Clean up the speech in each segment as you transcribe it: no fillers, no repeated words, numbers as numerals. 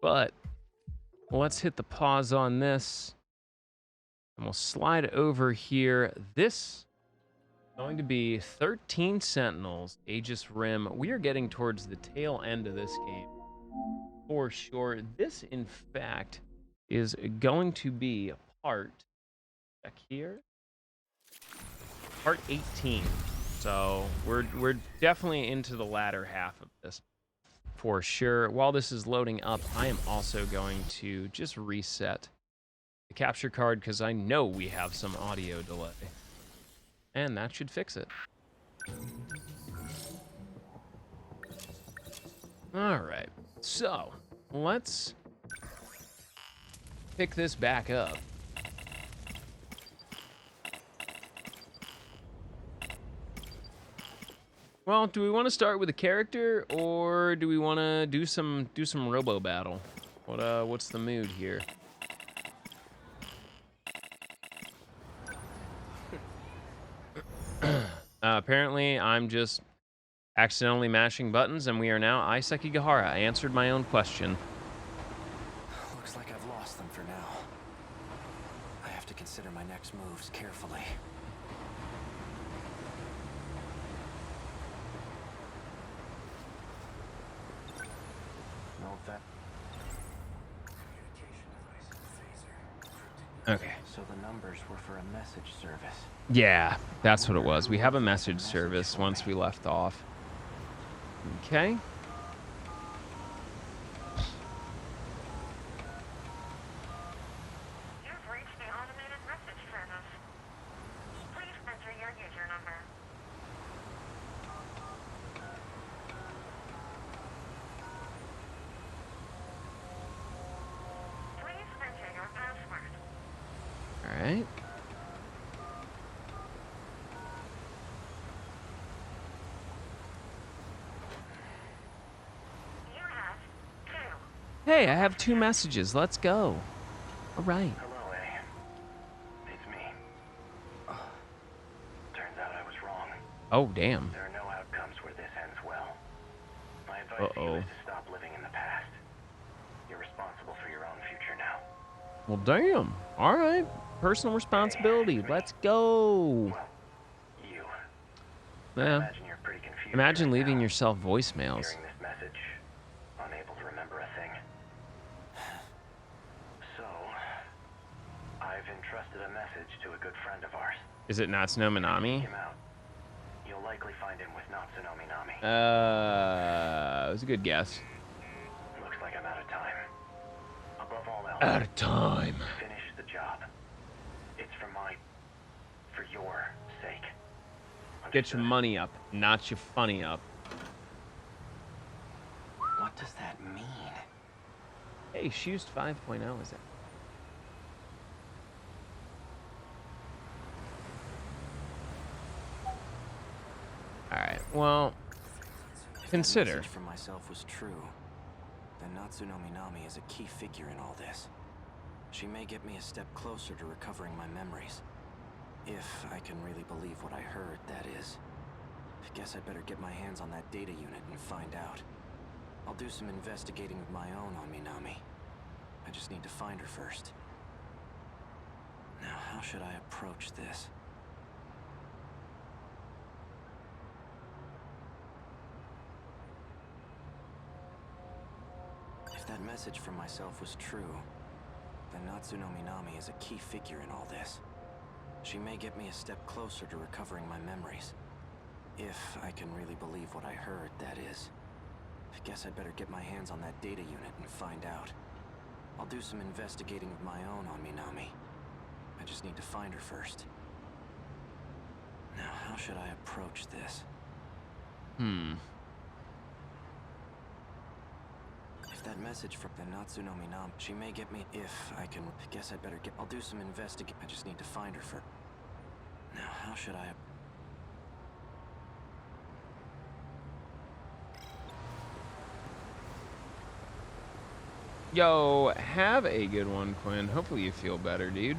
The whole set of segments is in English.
But let's hit the pause on this. And we'll slide over here. This is going to be 13 Sentinels, Aegis Rim. We are getting towards the tail end of this game for sure. This, in fact, is going to be part, check here, part 18. So we're definitely into the latter half of this for sure. While this is loading up, I am also going to just reset the capture card because I know we have some audio delay. And that should fix it. All right, so let's pick this back up. Well, do we want to start with a character, or do we want to do some robo battle? What's the mood here? Apparently, I'm just accidentally mashing buttons, and we are now Isekigahara. I answered my own question. Looks like I've lost them for now. I have to consider my next moves carefully. Okay. So the numbers were for a message service. Yeah, that's what it was. We have a message service once we left off. Okay. You've reached the automated message service. Please enter your user number. Please enter your password. All right. You have 2. Hey, I have 2 messages. Let's go. All right. Hello, A. It's me. Turns out I was wrong. Oh, damn. There are no outcomes where this ends well. My advice to you is to stop living in the past. You're responsible for your own future now. Well, damn. All right. Personal responsibility. Let's go. Well, you. Yeah. Imagine you're pretty confused. Imagine right leaving now, yourself voicemails. hearing this message, unable to remember a thing. So, I've entrusted a message to a good friend of ours. Is it Natsuno Minami? Seek him out. You'll likely find him with Natsuno Minami. It was a good guess. Looks like I'm out of time. Above all else, Out of time. finish the job. It's for your sake. Get your Understood? money up, not your funny up. What does that mean? Hey, Shoes 5.0 is that? All right. Well, If consider. that message from myself was true, then Natsuno Minami is a key figure in all this. She may get me a step closer to recovering my memories. If I can really believe what I heard, that is. I guess I'd better get my hands on that data unit and find out. I'll do some investigating of my own on Minami. I just need to find her first. Now, how should I approach this? If that message from myself was true, then Natsuno Minami is a key figure in all this. She may get me a step closer to recovering my memories. If I can really believe what I heard, that is. I guess I'd better get my hands on that data unit and find out. I'll do some investigating of my own on Minami. I just need to find her first. Now, how should I approach this? If that message from the Natsuno Minami, she may get me. If I can, I guess I'd better get. I'll do some investigate. I just need to find her first. Now, how should I? Yo, have a good one, Quinn. Hopefully you feel better, dude.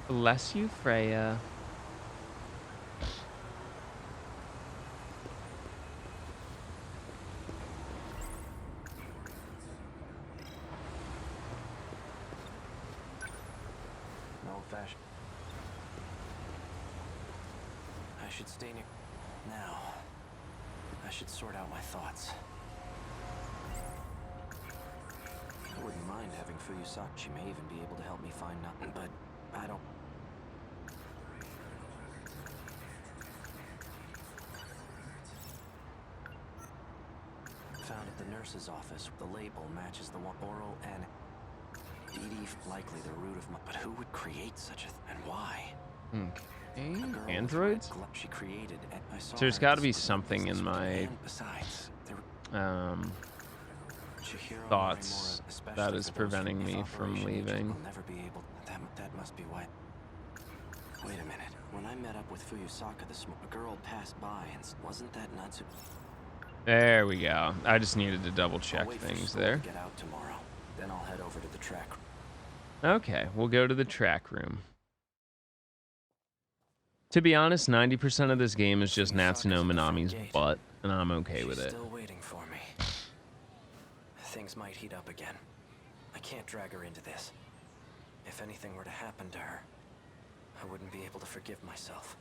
Bless you, Freya. No old-fashioned. I should stay near. Now, I should sort out my thoughts. I wouldn't mind having Fuyusaki. She may even be able to help me find nothing, but I don't. Found at the nurse's office. The label matches the one oral and DD, likely the root of my. But who would create such a and why? Okay. Androids? She created. And I saw So there's her got at to the be school. something in my And besides, there Chihiro thoughts Morimura, especially that for is those preventing who- me if from Operation Aegis leaving. will never be able. That must be why. Wait a minute. When I met up with Fuyusaka this morning, a girl passed by, and wasn't that Natsuno? There we go. I just needed to double I'll check wait for things school there. to get out tomorrow. Then I'll head over to the track. Okay, we'll go to the track room. To be honest, 90% of this game is just Natsuno Minami's butt, and I'm okay with She's it. still waiting for me. Things might heat up again. I can't drag her into this. If anything were to happen to her, I wouldn't be able to forgive myself.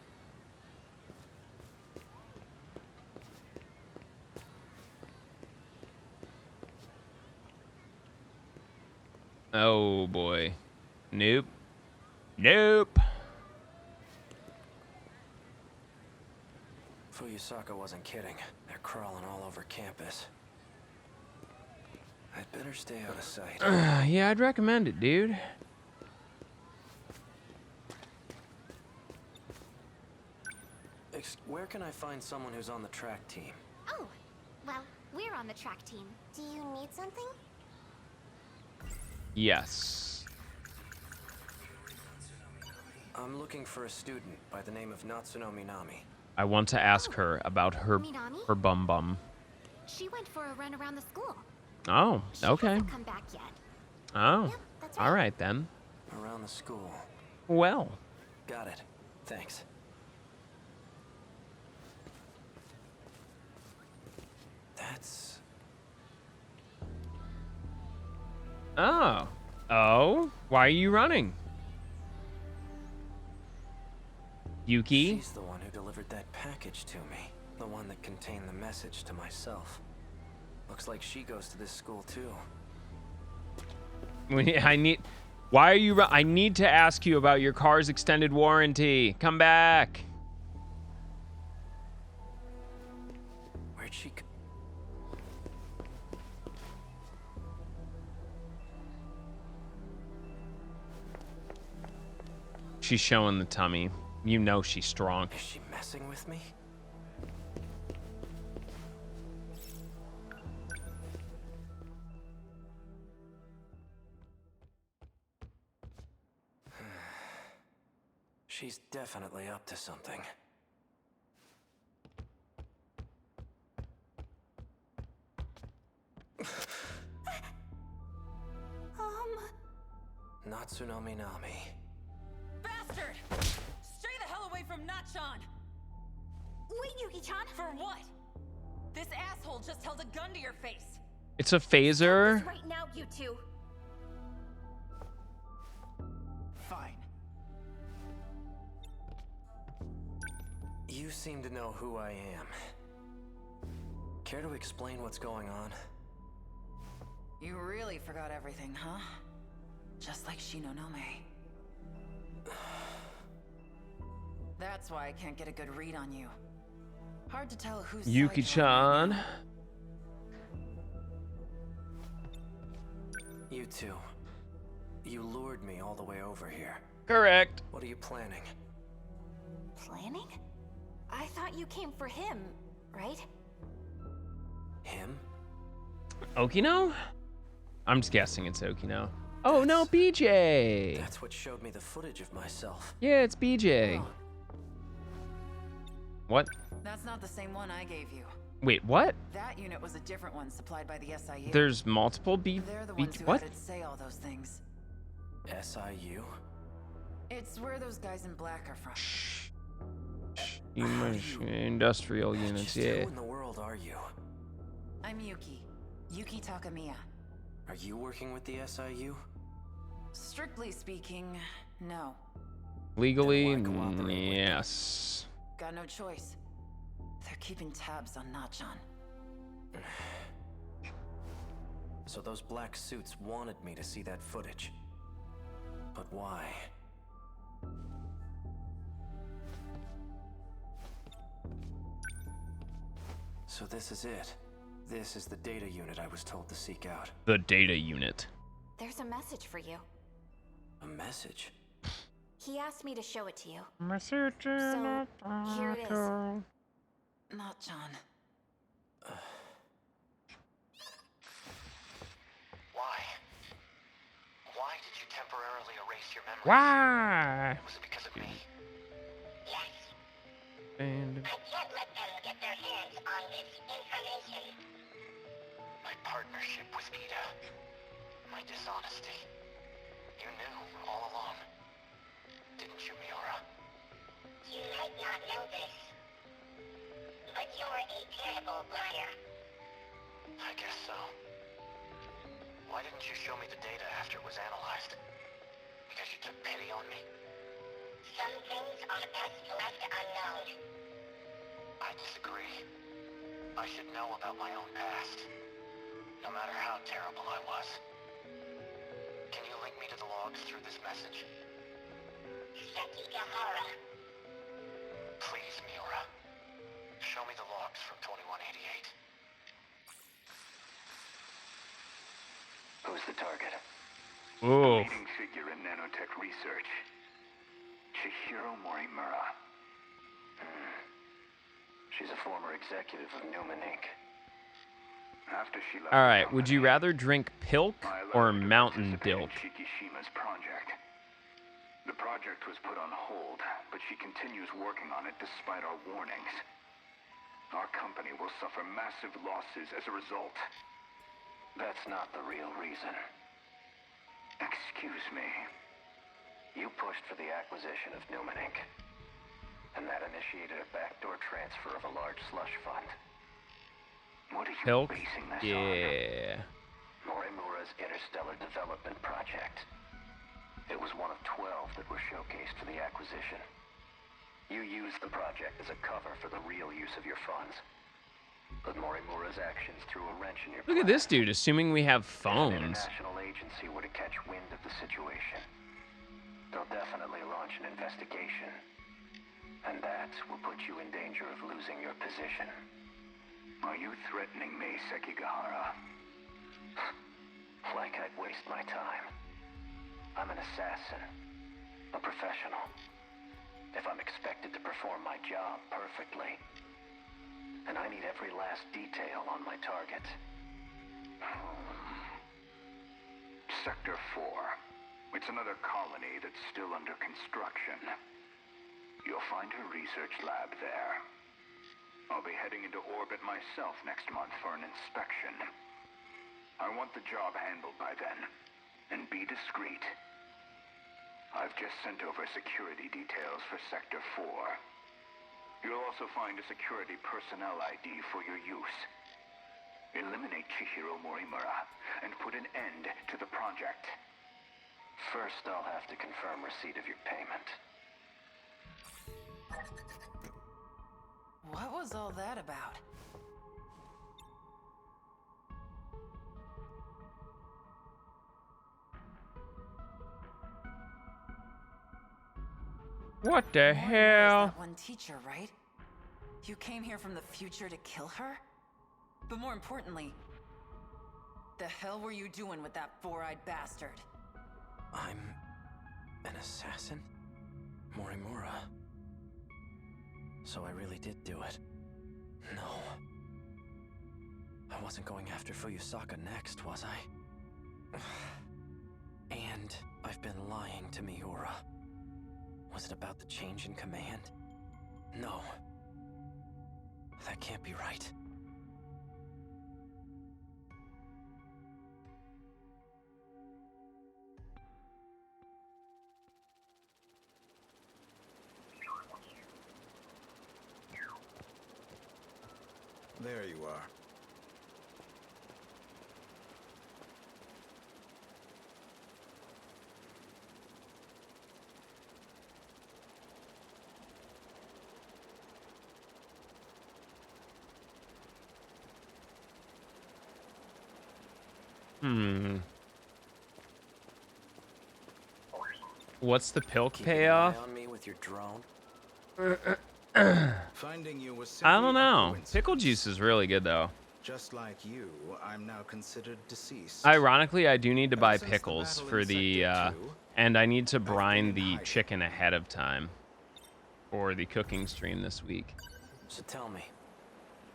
Oh boy. Nope. Nope. Fuyusaka wasn't kidding. They're crawling all over campus. I'd better stay out of sight. Yeah, I'd recommend it, dude. Where can I find someone who's on the track team? Oh, well, we're on the track team. Do you need something? Yes. I'm looking for a student by the name of Natsuno Minami. I want to ask her about her bum bum. She went for a run around the school. Oh, She okay. hasn't come back yet. Oh, Yep, that's right. all right then. Around the school. Well, Got it. Thanks. That's... oh. Oh, why are you running? Yuki? She's the one who delivered that package to me. The one that contained the message to myself. Looks like she goes to this school too. Why are you I need to ask you about your car's extended warranty. Come back. Where'd she go? She's showing the tummy. You know she's strong. Is she messing with me? She's definitely up to something. Natsuno Minami. Bastard! Stay the hell away from Natchan! Wait, Yuki-chan. For what? This asshole just held a gun to your face. It's a phaser. Right now, you two. Fine. You seem to know who I am. Care to explain what's going on? You really forgot everything, huh? Just like Shinonome. That's why I can't get a good read on you. Hard to tell who's Yuki-chan. You two. You lured me all the way over here. Correct. What are you planning? Planning? I thought you came for him, right? Him? Okino? I'm just guessing it's Okino. Oh no, BJ. That's what showed me the footage of myself. Yeah, it's BJ. Oh, What? that's not the same one I gave you. Wait, what? That unit was a different one supplied by the SIU. There's multiple They're the ones who what? had to say all those things. SIU? It's where those guys in black are from. Industrial units, Just yeah. who in the world are you? I'm Yuki. Yuki Takamiya. Are you working with the SIU? Strictly speaking, no. Legally, Then why cooperate with them? yes. Got no choice. They're keeping tabs on Nachan. So those black suits wanted me to see that footage. But why? So this is it. This is the data unit I was told to seek out. The data unit. There's a message for you. A message? He asked me to show it to you. Message. So, here it is. Nachan. Why? Why did you temporarily erase your memories? Why? Was it because of me? Yes, And I can't let them get their hands on this information. My partnership with Ida. My dishonesty. You knew all along. Didn't you, Miura? You might not know this, but you're a terrible liar. I guess so. Why didn't you show me the data after it was analyzed? Because you took pity on me? Some things are best left unknown. I disagree. I should know about my own past. No matter how terrible I was. Can you link me to the logs through this message? Sekigahara. Please, Miura. Show me the logs from 2188. Who's the target? oh, Leading figure in nanotech research. Chihiro Morimura. She's a former executive of Newman Inc. After she left all the right. Would you company, rather drink Pilk I allowed or her to Mountain participate in Dilk? Shikishima's project. The project was put on hold, but she continues working on it despite our warnings. Our company will suffer massive losses as a result. That's not the real reason. Excuse me. You pushed for the acquisition of Newman Inc. And that initiated a backdoor transfer of a large slush fund. What are you Pilk? basing this Yeah. Morimura's Interstellar Development Project. It was one of 12 that were showcased for the acquisition. You used the project as a cover for the real use of your funds. But Morimura's actions threw a wrench in your Look at plan. this dude. Assuming we have If an phones. international agency were to catch wind of the situation, they'll definitely launch an investigation. And that will put you in danger of losing your position. Are you threatening me, Sekigahara? Like I'd waste my time. I'm an assassin. A professional. If I'm expected to perform my job perfectly, and I need every last detail on my target. Sector 4. It's another colony that's still under construction. You'll find her research lab there. I'll be heading into orbit myself next month for an inspection. I want the job handled by then. And be discreet. I've just sent over security details for Sector 4. You'll also find a security personnel ID for your use. Eliminate Chihiro Morimura and put an end to the project. First, I'll have to confirm receipt of your payment. What was all that about? What the Morimura is hell? that one teacher, right? You came here from the future to kill her? But more importantly, the hell were you doing with that four-eyed bastard? I'm an assassin? Morimura. So I really did do it. No. I wasn't going after Fuyusaka next, was I? And I've been lying to Miura. Was it about the change in command? No. That can't be right. There you are. What's the pilk Keeping an eye payoff? on me with your drone? Finding you was I simply don't a know. coincidence. Pickle juice is really good though. Just like you, I'm now considered deceased. Ironically, I do need to Ever buy since the pickles battle for in the, Sector 2, and I need to I've been brine in the hiding. chicken ahead of time for the cooking stream this week. So tell me,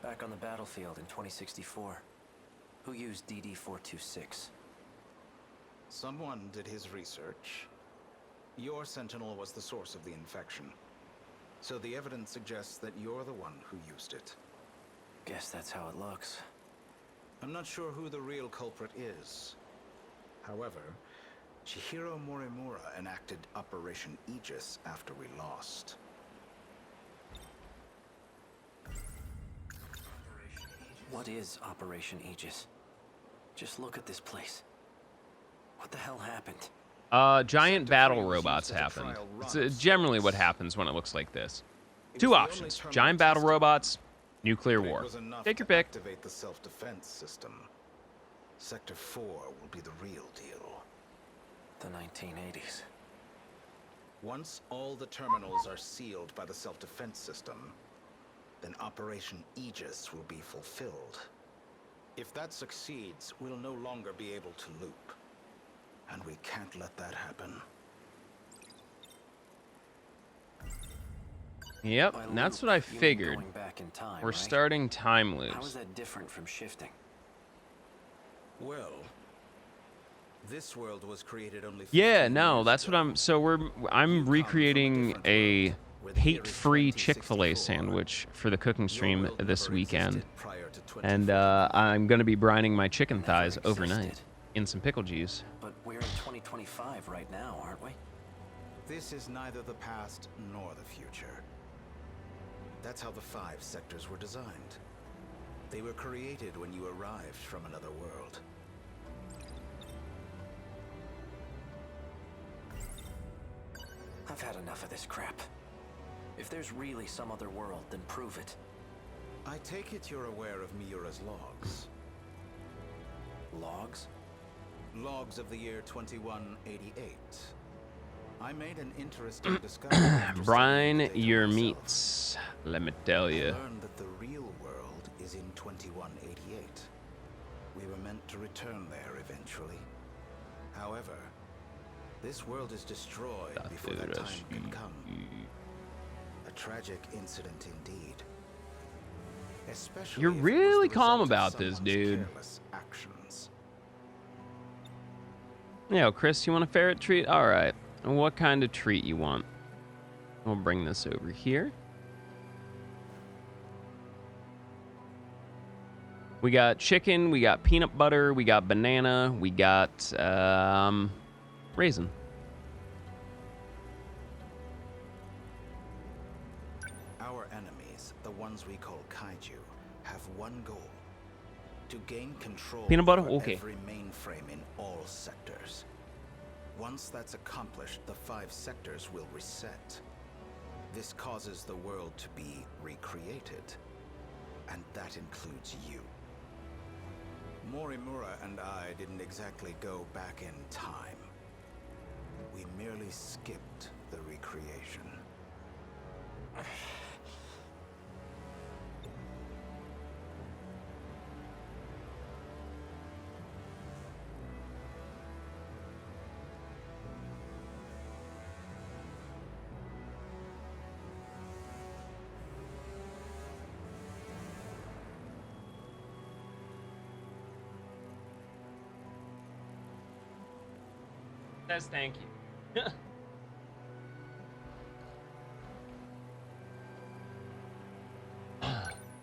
back on the battlefield in 2064, who used DD-426? Someone did his research. Your Sentinel was the source of the infection. So the evidence suggests that you're the one who used it. Guess that's how it looks. I'm not sure who the real culprit is. However, Chihiro Morimura enacted Operation Aegis after we lost. What is Operation Aegis? Just look at this place. What the hell happened? Giant Sector battle 3 was robots used as a happened. trial It's run of generally what sorts. happens when it looks like this. It Two was the only options: terminal giant battle tested, robots, nuclear but it war. was enough Take your to pick. activate the self-defense system. Sector 4 will be the real deal. The 1980s. Once all the terminals are sealed by the self-defense system, then Operation Aegis will be fulfilled. If that succeeds, we'll no longer be able to loop. And we can't let that happen. Yep, By and that's loop, what I you mean figured. going back in time, We're right? starting time How is loops. that different from shifting? Well, this world was created only 15 Yeah, no, years that's what ago. I'm recreating a world, where the year is hate-free Chick-fil-A 2064. sandwich for the cooking Your stream world this never weekend. existed prior to And 2049. I'm going to be brining my chicken Never thighs overnight existed. in some pickle juice. But we're in 2025 right now, aren't we? This is neither the past nor the future. That's how the 5 sectors were designed. They were created when you arrived from another world. I've had enough of this crap. If there's really some other world, then prove it. I take it you're aware of Miura's logs. Logs? Logs of the year 2188. I made an interesting discovery. after Brine studying the data your myself. meats, let me tell I you. learned that the real world is in 2188. We were meant to return there eventually. However, this world is destroyed before that time can come. A tragic incident indeed. Especially You're if it was really the calm result of about this, someone's dude. careless actions. Yo, Chris, you want a ferret treat? All right. And what kind of treat you want? We'll bring this over here. We got chicken, we got peanut butter, we got banana, we got raisin. Our enemies, the ones we call kaiju, have one goal: to gain control Peanut butter? over Okay. every mainframe in all sectors. Once that's accomplished, the 5 sectors will reset. This causes the world to be recreated, and that includes you. Morimura and I didn't exactly go back in time. We merely skipped the recreation. Says thank you.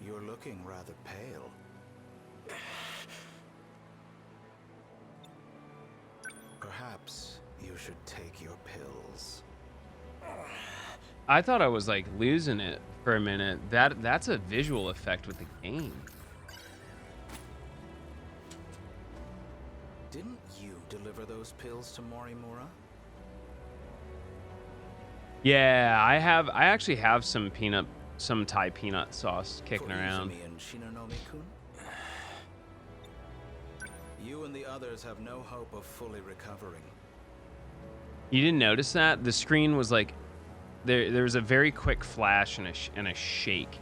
You're looking rather pale. Perhaps you should take your pills. I thought I was like losing it for a minute. That's a visual effect with the game. Didn't you deliver those pills to Morimura? Yeah, I actually have some Thai peanut sauce kicking For around. Izumi and Shinonome-kun? You and the others have no hope of fully recovering. You didn't notice that? The screen was like there was a very quick flash and a shake.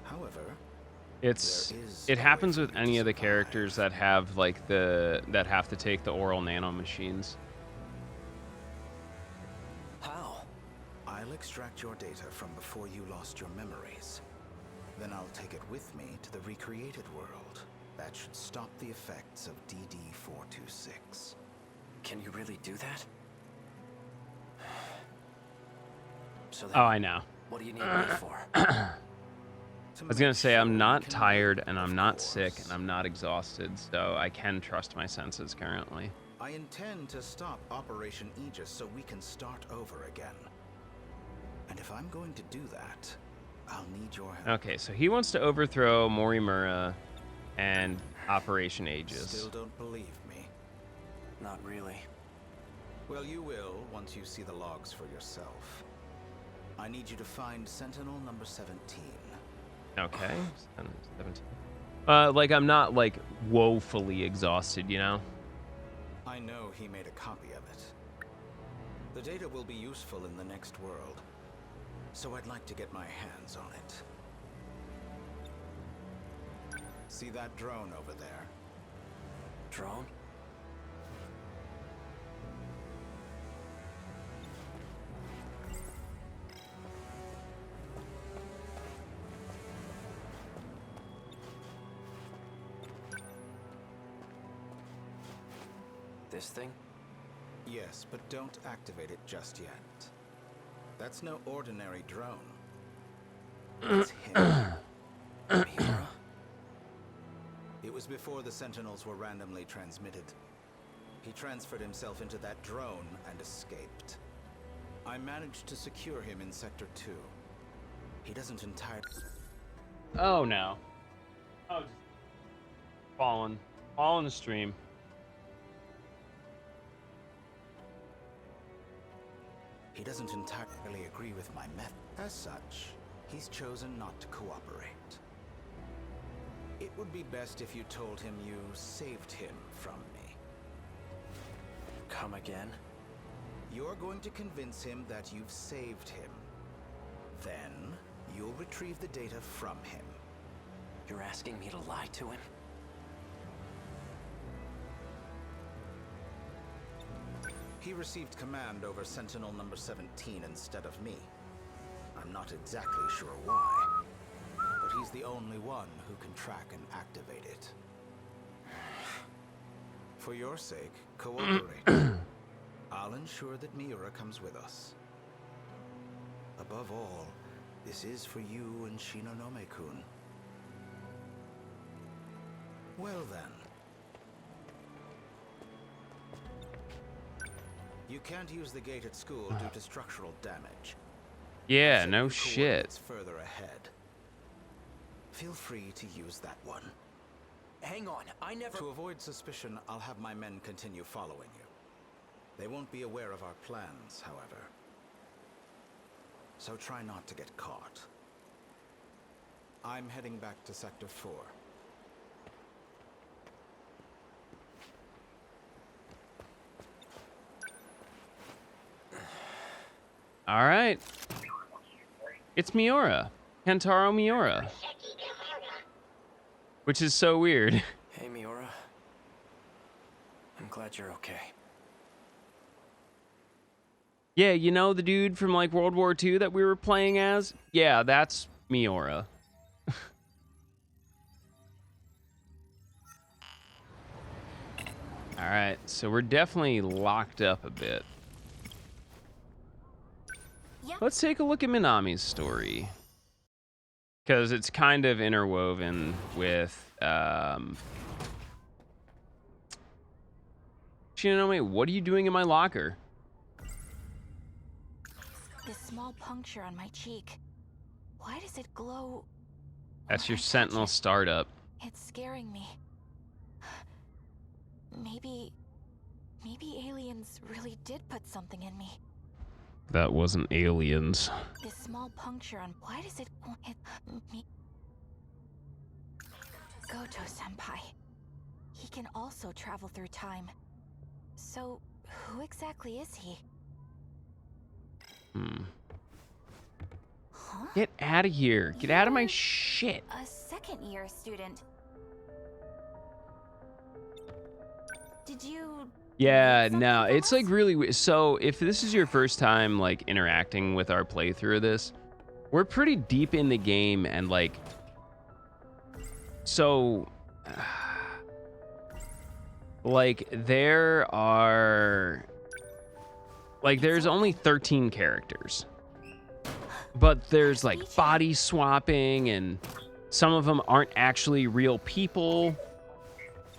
However, It happens with any of the characters that have like that have to take the oral nano machines. How? I'll extract your data from before you lost your memories. Then I'll take it with me to the recreated world. That should stop the effects of DD-426. Can you really do that? So then, Oh, I know. what do you need me for? I was gonna say I'm not tired and I'm not sick and I'm not exhausted, so I can trust my senses currently. I intend to stop Operation Aegis so we can start over again. And if I'm going to do that, I'll need your help. Okay, so he wants to overthrow Morimura and Operation Aegis. Still don't believe me? Not really. Well, you will once you see the logs for yourself. I need you to find Sentinel number 17. Okay, 17. Like I'm not like woefully exhausted, you know? I know he made a copy of it. The data will be useful in the next world, so I'd like to get my hands on it. See that drone over there? Drone? This thing? Yes, but don't activate it just yet. That's no ordinary drone. It's him. Miura? It was before the Sentinels were randomly transmitted. He transferred himself into that drone and escaped. I managed to secure him in Sector 2. He doesn't entirely... Oh no. Oh, just falling the stream. He doesn't entirely agree with my method. As such, he's chosen not to cooperate. It would be best if you told him you saved him from me. Come again? You're going to convince him that you've saved him. Then, you'll retrieve the data from him. You're asking me to lie to him? He received command over Sentinel number 17 instead of me. I'm not exactly sure why, but he's the only one who can track and activate it. For your sake, cooperate. I'll ensure that Miura comes with us. Above all, this is for you and Shinonome-kun. Well then. You can't use the gate at school due to structural damage. Yeah, I've no sent you shit. coordinates further ahead. Feel free to use that one. Hang on, I never... To avoid suspicion, I'll have my men continue following you. They won't be aware of our plans, however. So try not to get caught. I'm heading back to Sector 4. All right. It's Miura. Kentaro Miura. Which is so weird. Hey, Miura. I'm glad you're okay. Yeah, you know the dude from like World War II that we were playing as? Yeah, that's Miura. All right, so we're definitely locked up a bit. Yep. Let's take a look at Minami's story. Because it's kind of interwoven with... Shinonome, what are you doing in my locker? This small puncture on my cheek. Why does it glow? That's when your I touch Sentinel it? startup. It's scaring me. Maybe aliens really did put something in me. That wasn't aliens. This small puncture on why does it hit me? Goto-senpai. He can also travel through time. So, who exactly is he? Huh? Get out of here. Get out of my shit. A second-year student. Did you... Yeah, make something no, from it's us? like really weird. So if this is your first time like interacting with our playthrough of this, we're pretty deep in the game and like, so like there's only 13 characters, but there's like body swapping and some of them aren't actually real people.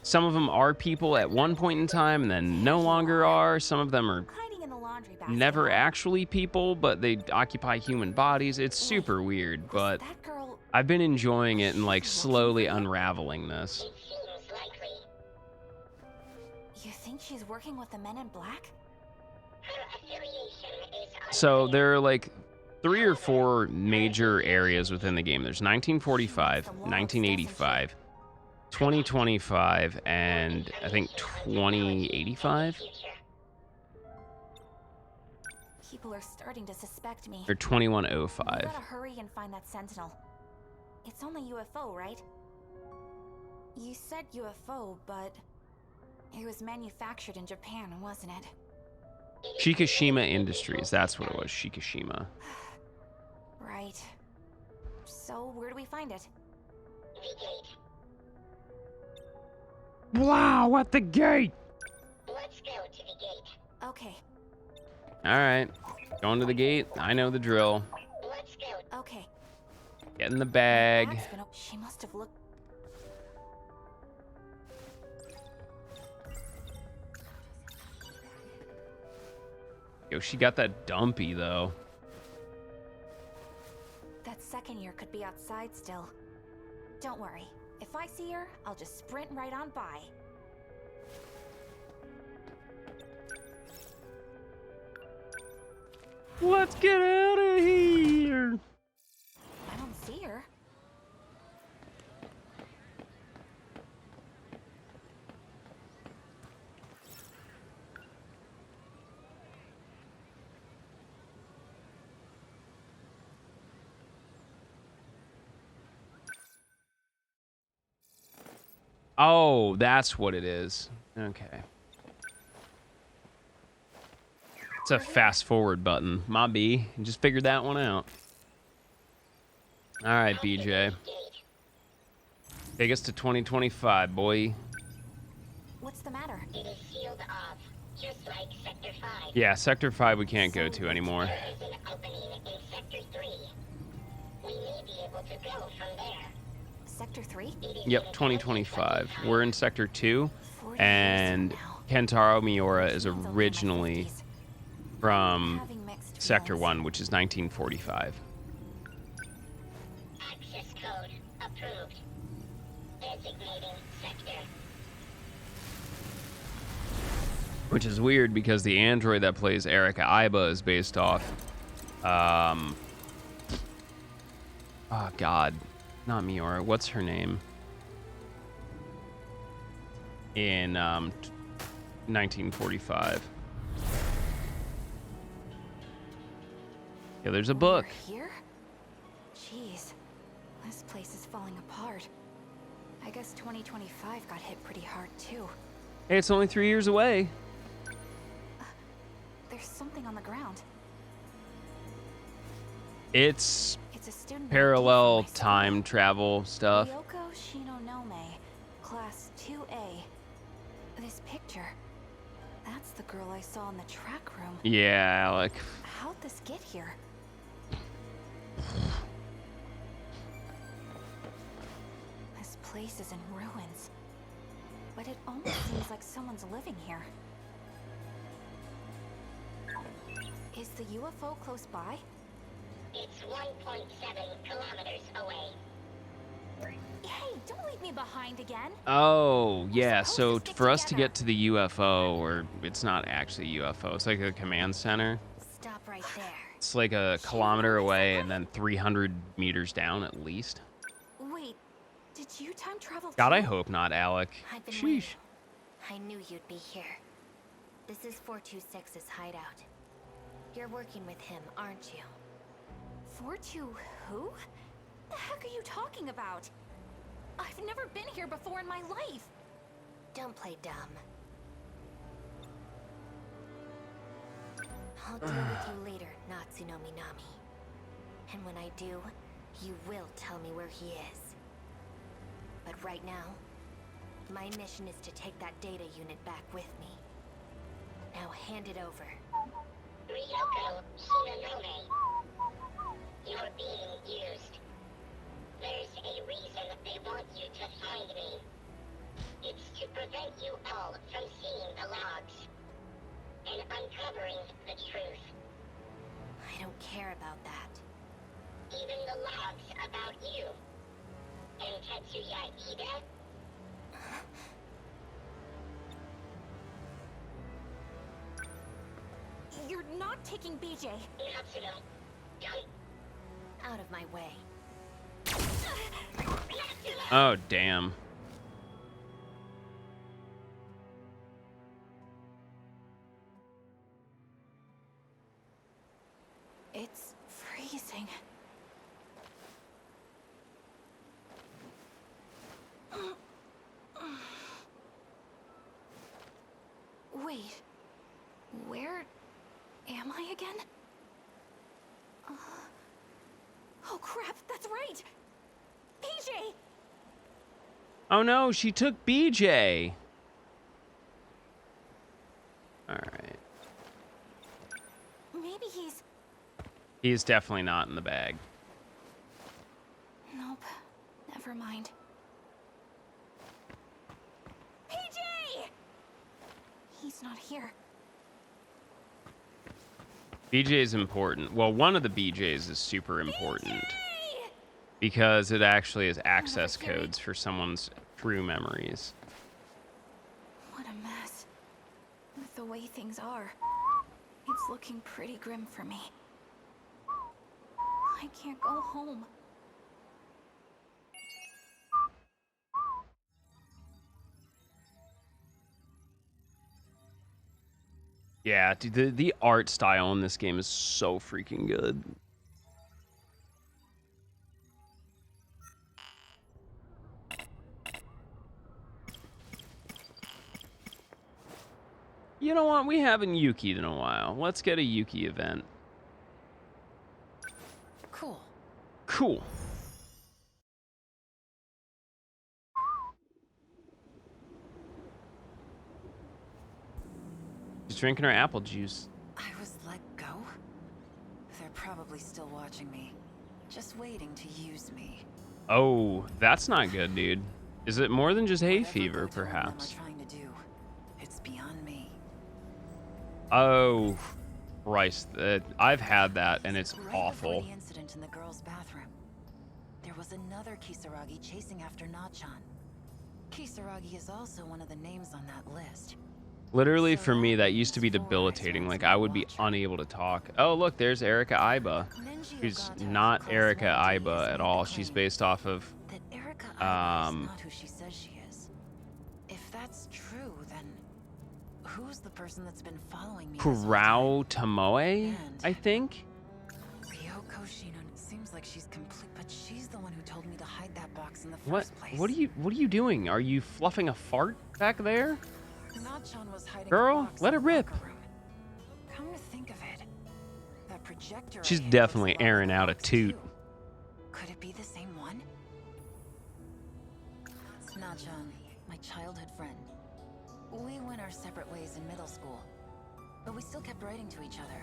Some of them are people at one point in time and then no longer are. Some of them are Hiding in the laundry basket. never actually people, but they occupy human bodies. It's super weird, Was but that girl... I've been enjoying it and like slowly unraveling this. You think she's working with the Men in Black? So there are like 3 or 4 major areas within the game. There's 1945, 1985, 2025, and I think 2085 People are starting to suspect me. or We 2105. gotta hurry and find that Sentinel. It's only UFO, right? You said UFO, but it was manufactured in Japan, wasn't it? Shikishima Industries, that's what it was, Shikishima. Right. So, where do we find it? Wow, at the gate! Okay, All right, going to the gate. I know the drill. okay. Get in the bag. Bag's been she must have looked... Yo, she got that dumpy though. That second year could be outside still. Don't worry. If I see her, I'll just sprint right on by. Let's get out of here. I don't see her. Oh, that's what it is. Okay. It's a fast forward button. My B. Just figured that one out. All right, BJ. Take us to 2025, boy. What's the matter? It is sealed off, just like Sector 5. Yeah, Sector 5 we can't go to anymore. There is an opening in Sector 3. We may be able to go from there. Sector 3? Yep, 2025. We're in Sector 2, 40 years and from now. Kentaro Miura is Which means I'll be in my originally 50s. from Having mixed Sector feelings. 1, which is 1945. Access code approved. Designating sector. Which is weird because the android that plays Erika Iba is based off, oh God, not Miura. What's her name? In 1945. Yeah, there's a book. We're here? Jeez, this place is falling apart. I guess 2025 got hit pretty hard too. Hey, it's only 3 years away. There's something on the ground. It's It's a student parallel ID from my school. time travel stuff. Ryoko Shinonome, Class 2A. This picture. That's the girl I saw in the track room. Yeah, like, How'd this get here? This place is in ruins. But it almost seems like someone's living here. Is the UFO close by? It's 1.7 kilometers away. Hey, don't leave me behind again. Oh, yeah. supposed So to stick for us to together. get to the UFO, or it's not actually a UFO, it's like a command center. Stop right there. It's like a kilometer away and then 300 meters down at least. Wait, did you time travel God, too? I hope not, Alec. I've been Sheesh. waiting. I knew you'd be here. This is 426's hideout. You're working with him, aren't you? 42 who? The heck are you talking about? I've never been here before in my life. Don't play dumb. I'll deal with you later, Natsuno Minami. And when I do, you will tell me where he is. But right now, my mission is to take that data unit back with me. Now hand it over. Ryoko Shinonome. You're being used. There's a reason they want you to find me. It's to prevent you all from seeing the logs and uncovering the truth. I don't care about that. Even the logs about you and Tetsuya Ida. You're not taking BJ Natsuno, don't. out of my way. Oh, damn. It's freezing. Wait, where am I again? Oh crap, that's right! PJ! Oh no, she took BJ. Alright. Maybe he's... He's definitely not in the bag. Nope, never mind. PJ! He's not here. BJ is important. Well, one of the BJs is super important because it actually is access codes for someone's true memories. What a mess. With the way things are, it's looking pretty grim for me. I can't go home. Yeah, dude, the art style in this game is so freaking good. You know what? We haven't Yuki'd in a while. Let's get a Yuki event. Cool. Cool. She's drinking her apple juice. I was let go? They're probably still watching me. Just waiting to use me. Oh, that's not good, dude. Is it more than just hay Whatever fever, Goto and them are perhaps? trying to do, it's beyond me. Oh, Christ. I've had that, and it's Right awful. before the incident in the girls' bathroom, there was another Kisaragi chasing after Nachan. Kisaragi is also one of the names on that list. Literally, for me, that used to be debilitating. Like, I would be unable to talk. Oh, look, there's Erika Iba, who's not Erika Iba at all. She's based off of, That Erika Iba is not who she says she is. If that's true, then who's the person that's been following me? Kurao Tomoe, I think? Ryoko Shinon. Seems like she's complete, but she's the one who told me to hide that box in the What? first place. What are you doing? Are you fluffing a fart back there? Nachan was hiding Girl, a box let in it the rip. locker room. Come to think of it, that projector. She's I hid definitely looks a lot airing like out a box toot. too. Could it be the same one? Nachan, my childhood friend. We went our separate ways in middle school, but we still kept writing to each other.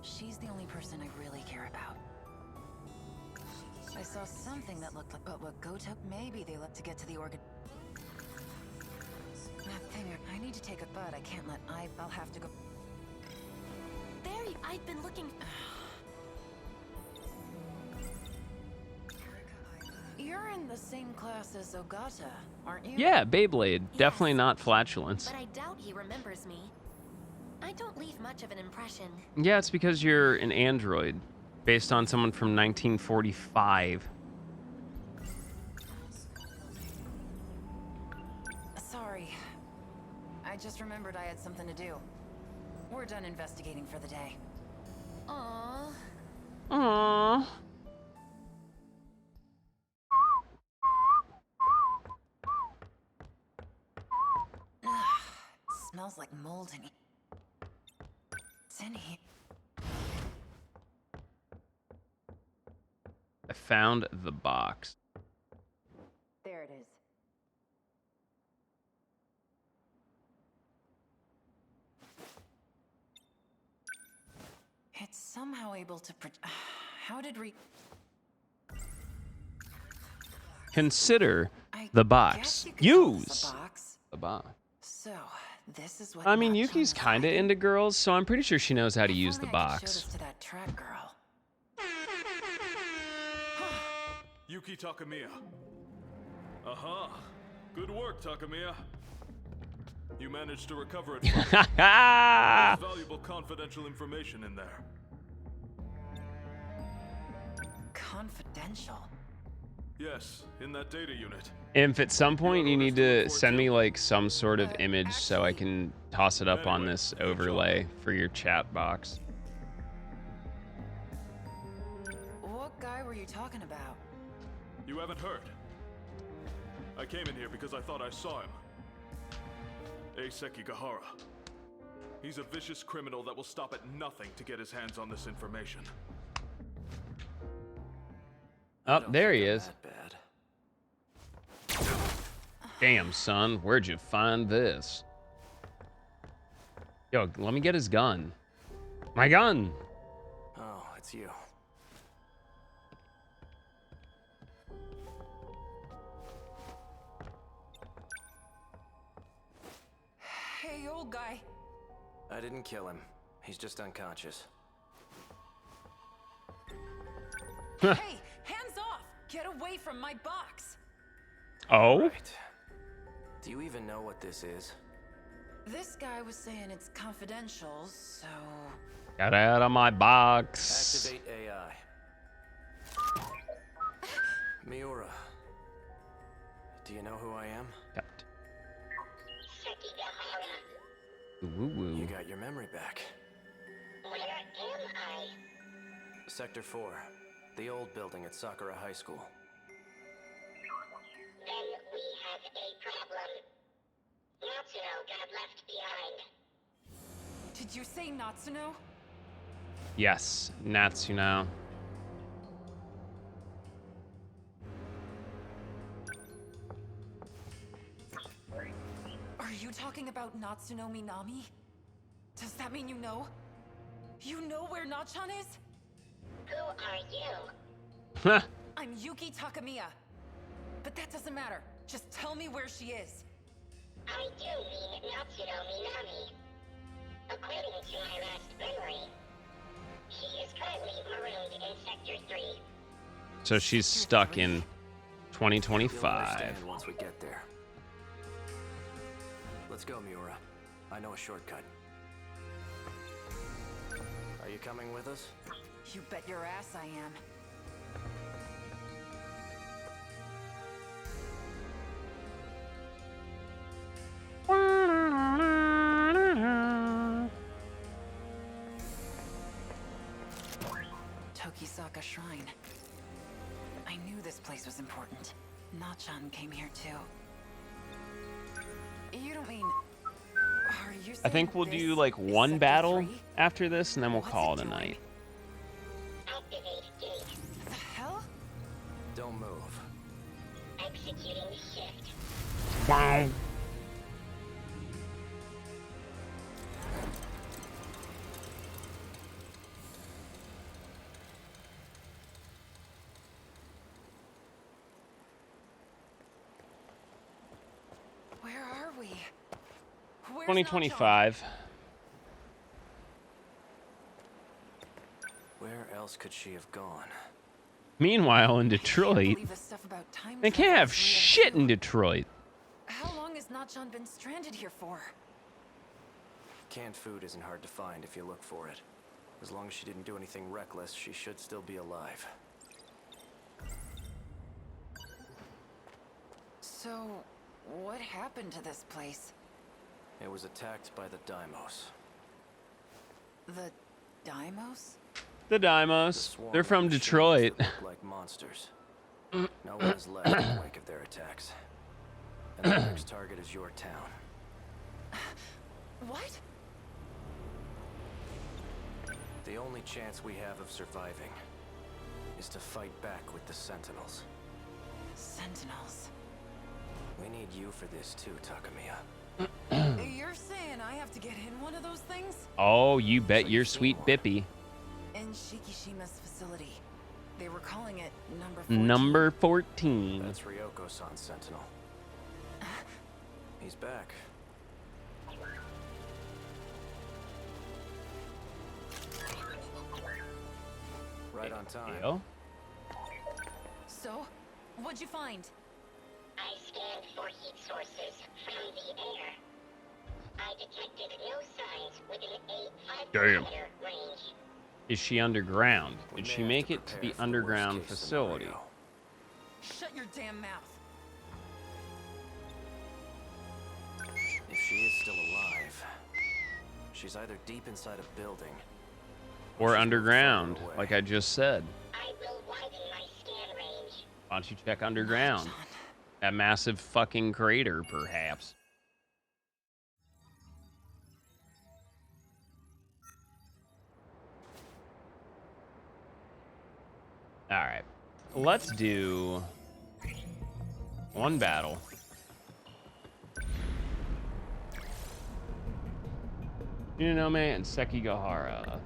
She's the only person I really care about. I saw something that looked like, but what Goto? Maybe they left to get to the organ. That thing, I need to take a butt. I can't let I'll have to go. There you... I've been looking. You're in the same class as Ogata, aren't you? Yeah, Beyblade. Definitely Yes, not flatulence. but I doubt he remembers me. I don't leave much of an impression. Yeah, it's because you're an android based on someone from 1945. Sorry. I just remembered I had something to do. We're done investigating for the day. Aww. Aww. Smells like mold in here. It's in here. I found the box. There it is. It's somehow able to how did we... Consider I the guess box. you could call this Use a box. the box. So, this is what I mean, Natsuno Yuki's kind of hiding. into girls, so I'm pretty sure she knows how to If use only the I could show box. this to that track girl. Yuki Takamiya. Aha. Good work, Takamiya. You managed to recover it. There's valuable confidential information in there. Confidential. Yes, in that data unit. If at some point you need to send me like some sort of image so I can toss it up on this overlay for your chat box. What guy were you talking about? You haven't heard. I came in here because I thought I saw him. Eiseki Gahara. He's a vicious criminal that will stop at nothing to get his hands on this information. Oh, there he is. That bad. Damn, son, where'd you find this? Yo, let me get his gun. My gun! Oh, it's you. Hey, old guy. I didn't kill him. He's just unconscious. Hey, hands off! Get away from my box! Oh? Right. Do you even know what this is? This guy was saying it's confidential, so... Get out of my box. Activate AI. Miura. Do you know who I am? Sekigahara. Woo woo. You got your memory back. Where am I? Sector 4. The old building at Sakura High School. Then we have a problem. Natsuno got left behind. Did you say Natsuno? Yes, Natsuno. Are you talking about Natsuno Minami? Does that mean you know? You know where Nachan is? Who are you? Huh. I'm Yuki Takamiya. But that doesn't matter. Just tell me where she is. I do mean Natsuno Minami. According to my last memory, she is currently marooned in Sector 3. So she's stuck in You'll 2025. understand once we get there. Let's go, Miura. I know a shortcut. Are you coming with us? You bet your ass I am. Tokisaka Shrine. I knew this place was important. Nachan came here too. You don't mean... Are you I think we'll saying do this like is one Sector battle 3? after this and then we'll What's call it it a doing? night. Activate gate. The hell? Don't move. Executing shift. Wow. Where are we? Where's 2025. else could she have gone? Meanwhile, in Detroit, Believe the stuff about time they can't travel have is real, shit too. in Detroit. How long has Natchan been stranded here for? Canned food isn't hard to find if you look for it. As long as she didn't do anything reckless, she should still be alive. So, what happened to this place? It was attacked by the Daimos. The Daimos? The Daimos. Swarm They're of from machines Detroit. that look like monsters. No one is left in the wake of their attacks. And the next target is your town. What? The only chance we have of surviving is to fight back with the Sentinels. Sentinels. We need you for this too, Takamiya. You're saying I have to get in one of those things? Oh, you bet So your you've seen sweet one. Bippy. In Shikishima's facility. They were calling it number 14. Number 14. That's Ryoko-san's Sentinel. He's back. Right on time. Deal. So, what'd you find? I scanned for heat sources from the air. I detected no signs within a 5 Damn. kilometer range. Is she underground? We Did may she have make to it to prepare the for underground worst-case facility? scenario. Shut your damn mouth. If she is still alive, she's either deep inside a building Or she's underground, moved farther away. like I just said. I will widen my scan range. Why don't you check underground? John. That massive fucking crater, perhaps. Alright. Let's do one battle. Yunome and Sekigahara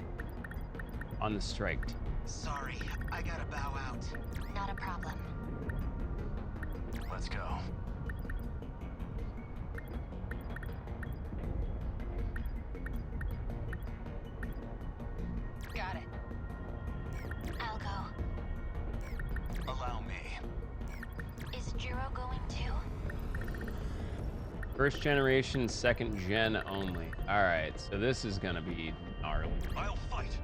on the strike team. Sorry, I gotta bow out. Not a problem. Let's go. Got it. I'll go. Allow me. Is Jiro going too? First generation, second gen only. Alright, so this is gonna be gnarly. I'll fight.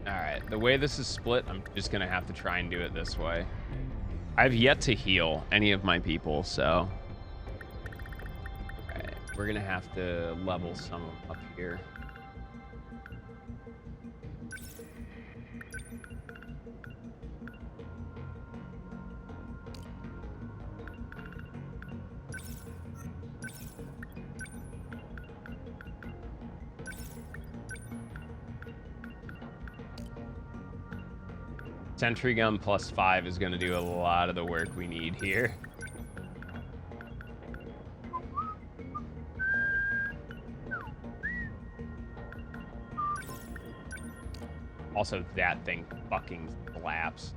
Alright, the way this is split, I'm just gonna have to try and do it this way. I've yet to heal any of my people, so... Alright, we're gonna have to level some of them up here. Sentry gun +5 is going to do a lot of the work we need here. Also, that thing fucking slaps.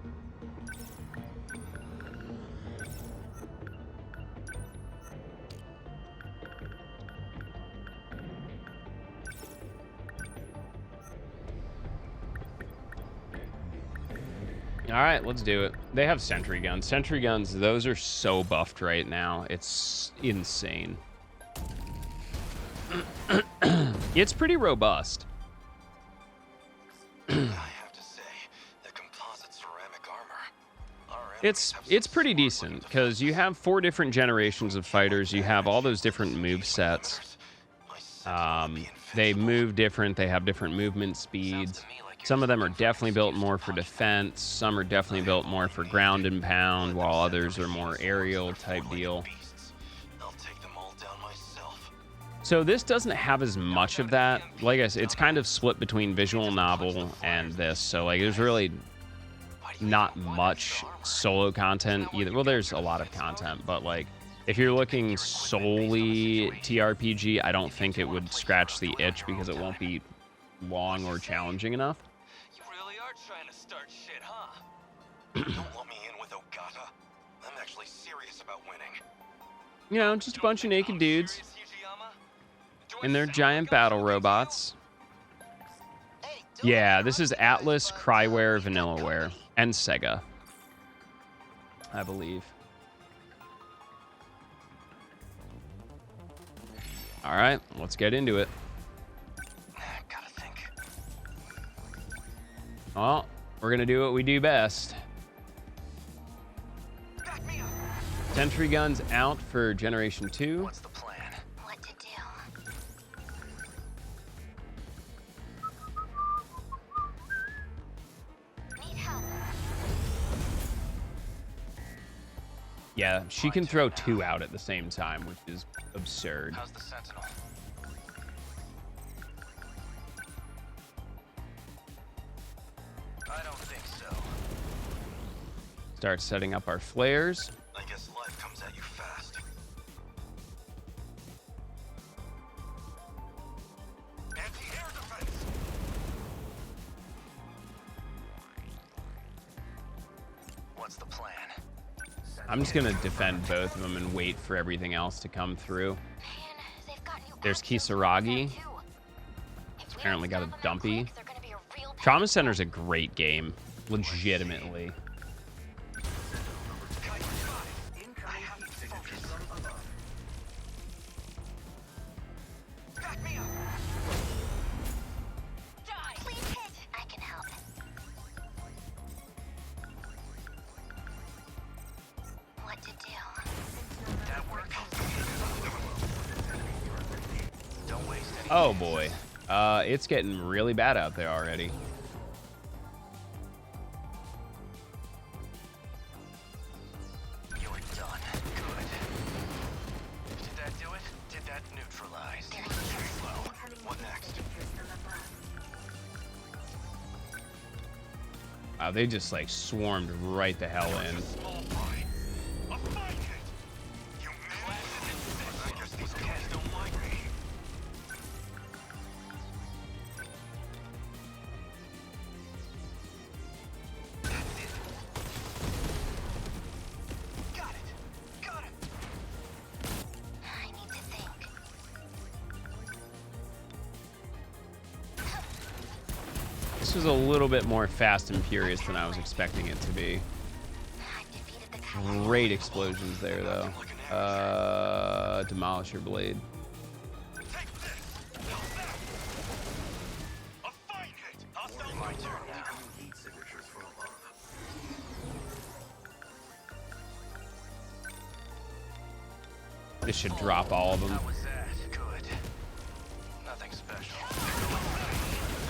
All right, let's do it. They have sentry guns. Sentry guns, those are so buffed right now. It's insane. It's pretty robust. I have to say, the composite ceramic armor. Our It's enemies have some pretty smart decent ones to because you focus. have 4 different generations of fighters. You have all those different move sets. My Sentinel will be They invincible. move different. They have different movement speeds. Some of them are definitely built more for defense. Some are definitely built more for ground and pound, while others are more aerial type deal. Beasts. I'll take them all down myself. So this doesn't have as much of that. Like I said, it's kind of split between visual novel and this. So like there's really not much solo content either. Well, there's a lot of content, but like if you're looking solely TRPG, I don't think it would scratch the itch because it won't be long or challenging enough. You really are trying to start shit, huh? You don't want me in with Ogata. about winning. You know, just a bunch of naked dudes in their giant battle robots. Yeah, this is Atlas, Cryware, Vanillaware, and Sega, I believe. All right, let's get into it. Gotta think. Well, we're gonna do what we do best. Sentry guns out for Generation 2. What's the plan? What to do? Need help. Yeah, she can throw 2 out at the same time, which is absurd. How's the Sentinel? I don't think so. Start setting up our flares. I guess life comes at you fast. Anti-air defense! What's the plan? I'm just gonna defend both of them and wait for everything else to come through. Man, they've got new There's options Kisaragi. too. If we Apparently got a don't stop them dumpy. quick, they're gonna be a real Trauma Center's a great game, legitimately. Please hit. I can help. What to do? That work? Don't waste any. Oh boy, it's getting really bad out there already. You're done. Good. Did that do it? Did that neutralize? Slow. What next? Wow, they just like swarmed right the hell in. Small fry. A fine hit. You missed. I guess these guys don't like me. That's it. Got it. Got it. I need to think. This was a little bit more fast and furious than I was expecting it to be. I've defeated the Coyote. Great explosions there, though. Demolisher blade. Take this. How's that? A fine hit. Hostile my turn now. Heat signatures for above. This should drop all of them. How was that? Good. Nothing special.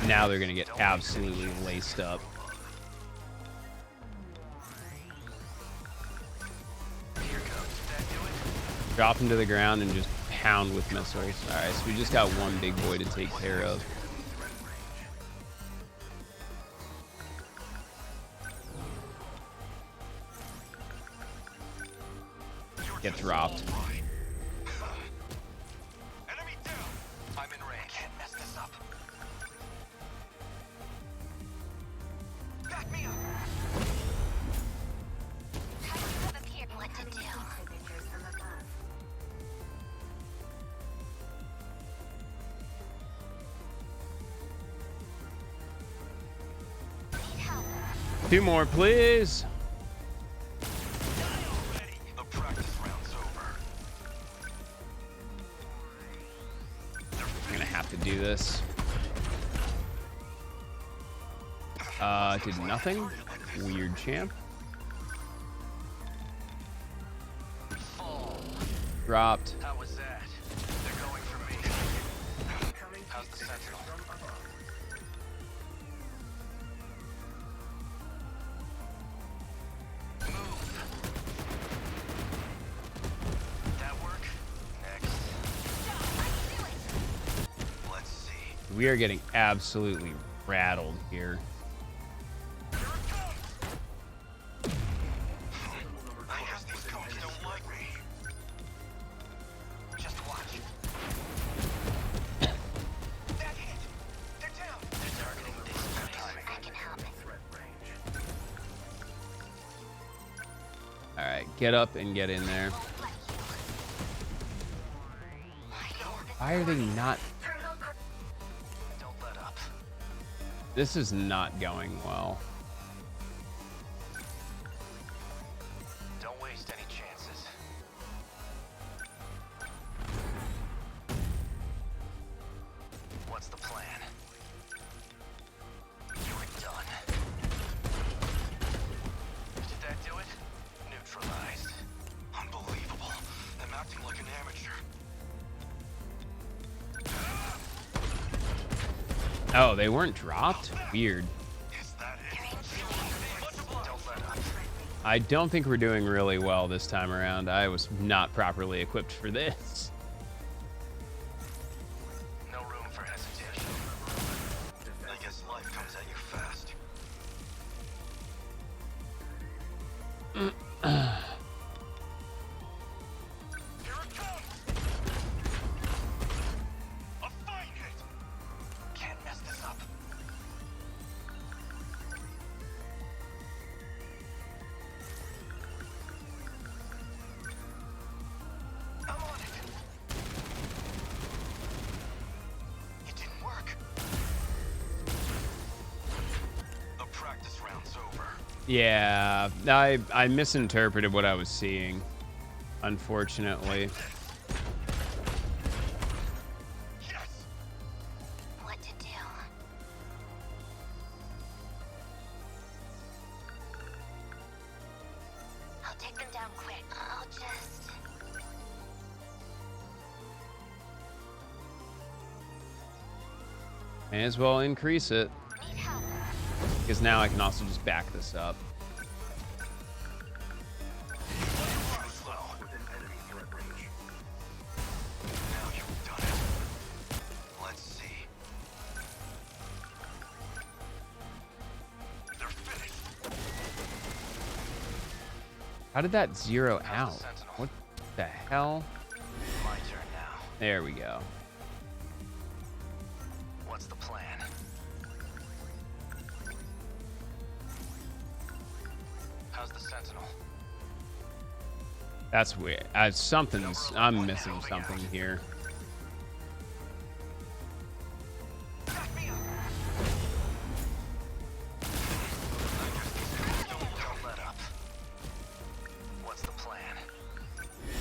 Now they're gonna get absolutely laced up. Here goes. Did that do it? Drop them to the ground and just pound with missiles. All right, so we just got one big boy to take care of. Get dropped. Enemy down. I'm in range. Can't mess this up. Back me up. Coyotes have appeared. What to do? Need help. 2 more, please. The practice round's over. I'm gonna have to do this. Did nothing. Weird champ. Dropped. How was that? They're going for me. How's the Sentinel? Move. That work? Next. Let's see. We are getting absolutely rattled here. I guess these guys don't like me. Just watch. That hit. They're down. They're targeting this timing. I can help. All right, Get up and get in there. Why are they not? Don't let up. This is not going well. Don't waste any chances. What's the plan? You're done. Did that do it? Neutralized. Unbelievable. I'm acting like an amateur. Oh, they weren't dropped? Weird. Is that it? Don't let up. I don't think we're doing really well this time around. I was not properly equipped for this. No room for hesitation. I guess life comes at you fast. Here it comes! A fine hit! Can't mess this up. I'm on it. It didn't work. The practice round's over. Yeah, I misinterpreted what I was seeing, unfortunately. Yes! What to do? I'll take them down quick. I'll just... May as well increase it, need help. because now I can also just back this up. Slow. Within enemy threat range. Now you've done it. Let's see. They're finished. How did that zero out? What the hell? My turn now. There we go. What's the plan? How's the Sentinel? That's weird. I'm missing something here. Back me up. Don't let up. What's the plan?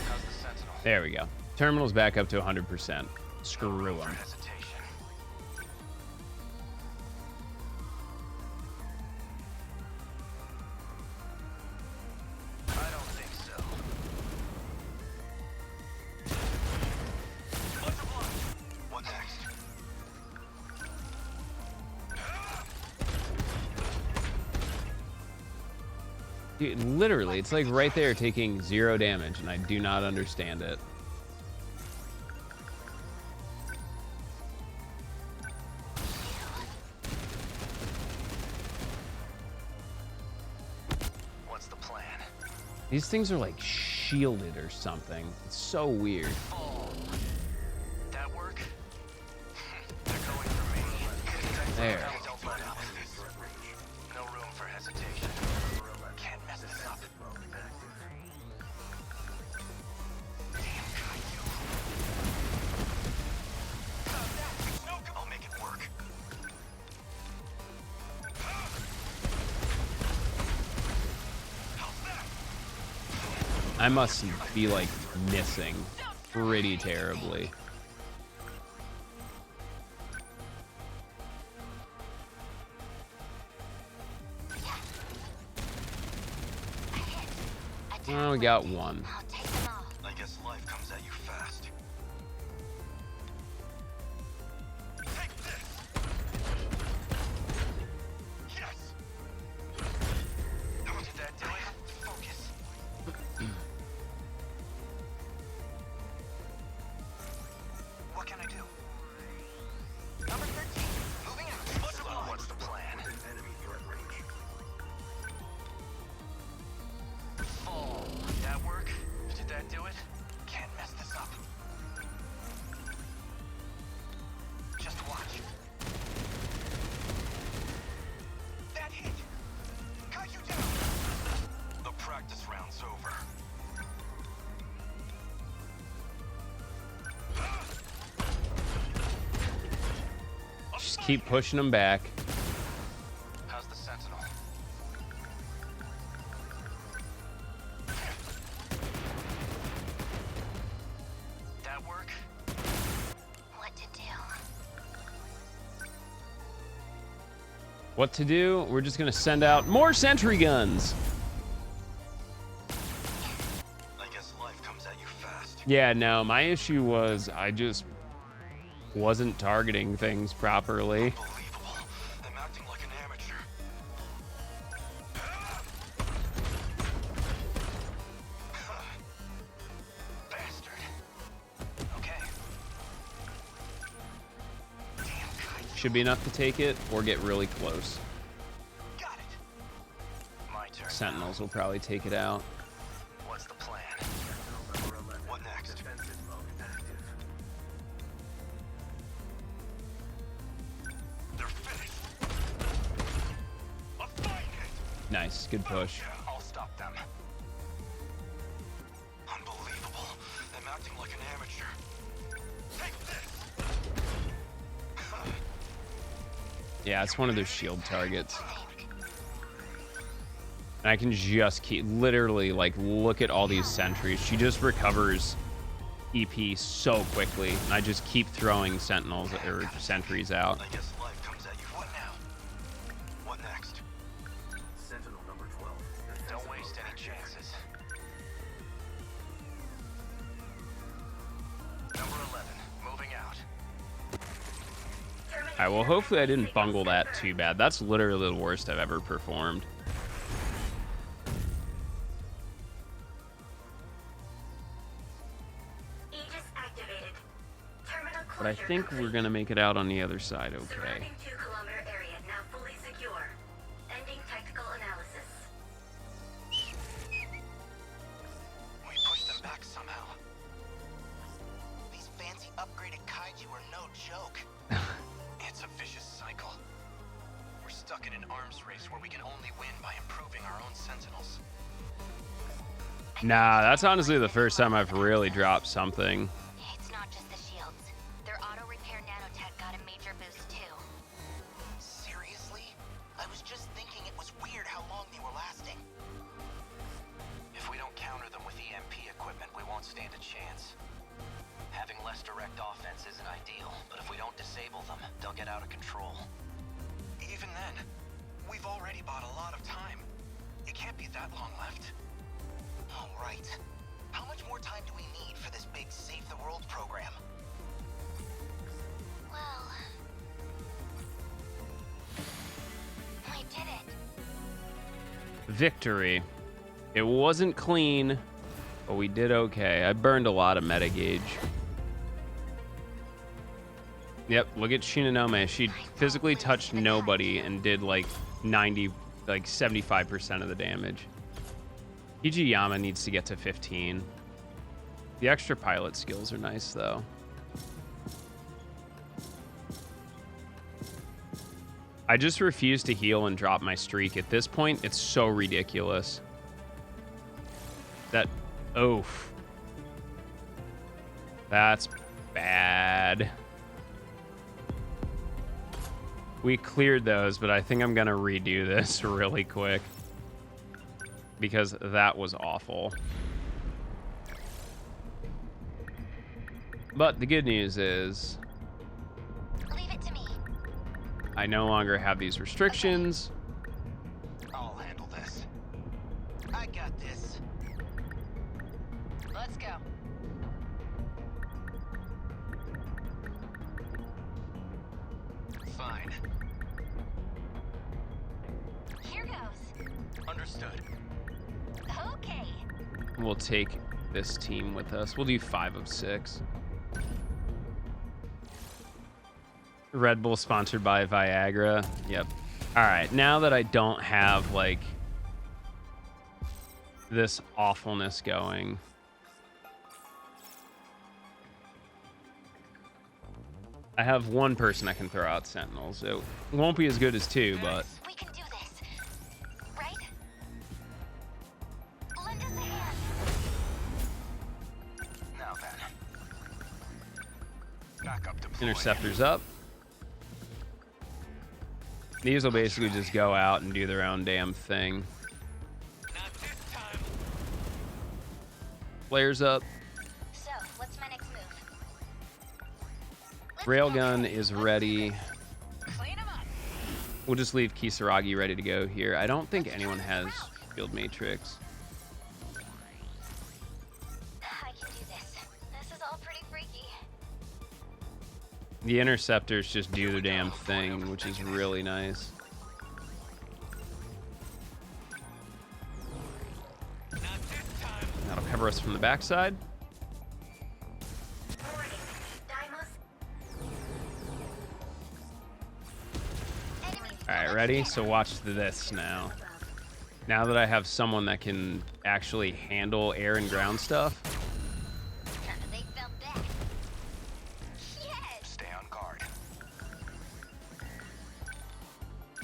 How's the Sentinel? There we go. Terminal's back up to 100%. Screw For them. hesitation. I don't think so. Much obliged. What next? Dude, literally, it's like right there taking 0 damage, and I do not understand it. What's the plan? These things are like shielded or something. It's so weird. Fall. That work? They're going for me. There. Don't let up. No room for hesitation. Can't mess this up. Damn Caillou. I'll make it work. I must be like missing pretty terribly. Oh, we got one. I'll take them all. I guess life comes at you fast. Take this! Yes! Did that do it? Focus. What can I do? Number 13, moving out. What's the plan? Enemy threat range. Fall. That work? Did keep pushing them back. How's the Sentinel? That work? What to do? What to do? We're just gonna send out more sentry guns. I guess life comes at you fast. Yeah, no, my issue was I just wasn't targeting things properly. Unbelievable. I'm acting like an amateur. Bastard. Okay. Damn kite. Should be enough to take it or get really close. Got it. My turn. Sentinels will probably take it out. What's the plan? What next? They're finished. A fine hit. Nice, good push. I'll stop them. Unbelievable. I'm acting like an amateur. Take this. Yeah, it's one of their shield targets. And I can just keep, literally, like, look at all these sentries. She just recovers EP so quickly. And I just keep throwing sentinels or sentries out. I guess life comes at you. What now? What next? Sentinel number 12. Don't waste any chances. Number 11, moving out. Alright, well, hopefully I didn't bungle that too bad. That's literally the worst I've ever performed. Aegis activated. Terminal But I closure think we're complete. going to make it out on the other side okay. Surrounding 2-kilometer area now fully secure. Ending technical analysis. We push them back somehow. These fancy upgraded kaiju are no joke. It's a vicious cycle. We're stuck in an arms race where we can only win by improving our own Sentinels. Nah, that's honestly the first time I've really dropped something. It's not just the shields. Their auto repair nanotech got a major boost too. Seriously? I was just thinking it was weird how long they were lasting. If we don't counter them with EMP equipment, we won't stand a chance. Having less direct offense isn't ideal, but if we don't disable them, they'll get out of control. Even then, we've already bought a lot of time. It can't be that long left. All right. How much more time do we need for this big Save the World program? Well, we did it. Victory. It wasn't clean, but we did okay. I burned a lot of meta gauge. Yep, look at Shinonome. She physically touched nobody and did like 75% of the damage. Hijiyama needs to get to 15. The extra pilot skills are nice, though. I just refuse to heal and drop my streak. At this point, it's so ridiculous. That... oof. That's bad. We cleared those, but I think I'm going to redo this really quick. Because that was awful. But the good news is... Leave it to me. I no longer have these restrictions. I'll handle this. I got this. Let's go. Fine. Here goes. Understood. Okay. We'll take this team with us. We'll do 5 of 6. Red Bull sponsored by Viagra. Yep. All right. Now that I don't have like this awfulness going, I have one person I can throw out Sentinels. It won't be as good as 2, but We can do this. Right? Lend us a hand. Now then. Backup deployed. Interceptor's up. These will basically just go out and do their own damn thing. Flares up. So, what's my next move? Railgun is ready. We'll just leave Kisaragi ready to go here. I don't think anyone has Shield Matrix. I can do this. This is all pretty freaky. The Interceptors just do the damn thing, which is really nice. That'll cover us from the backside. Alright, ready? So watch this now. Now that I have someone that can actually handle air and ground stuff. They felt that. Yes! Stay on guard.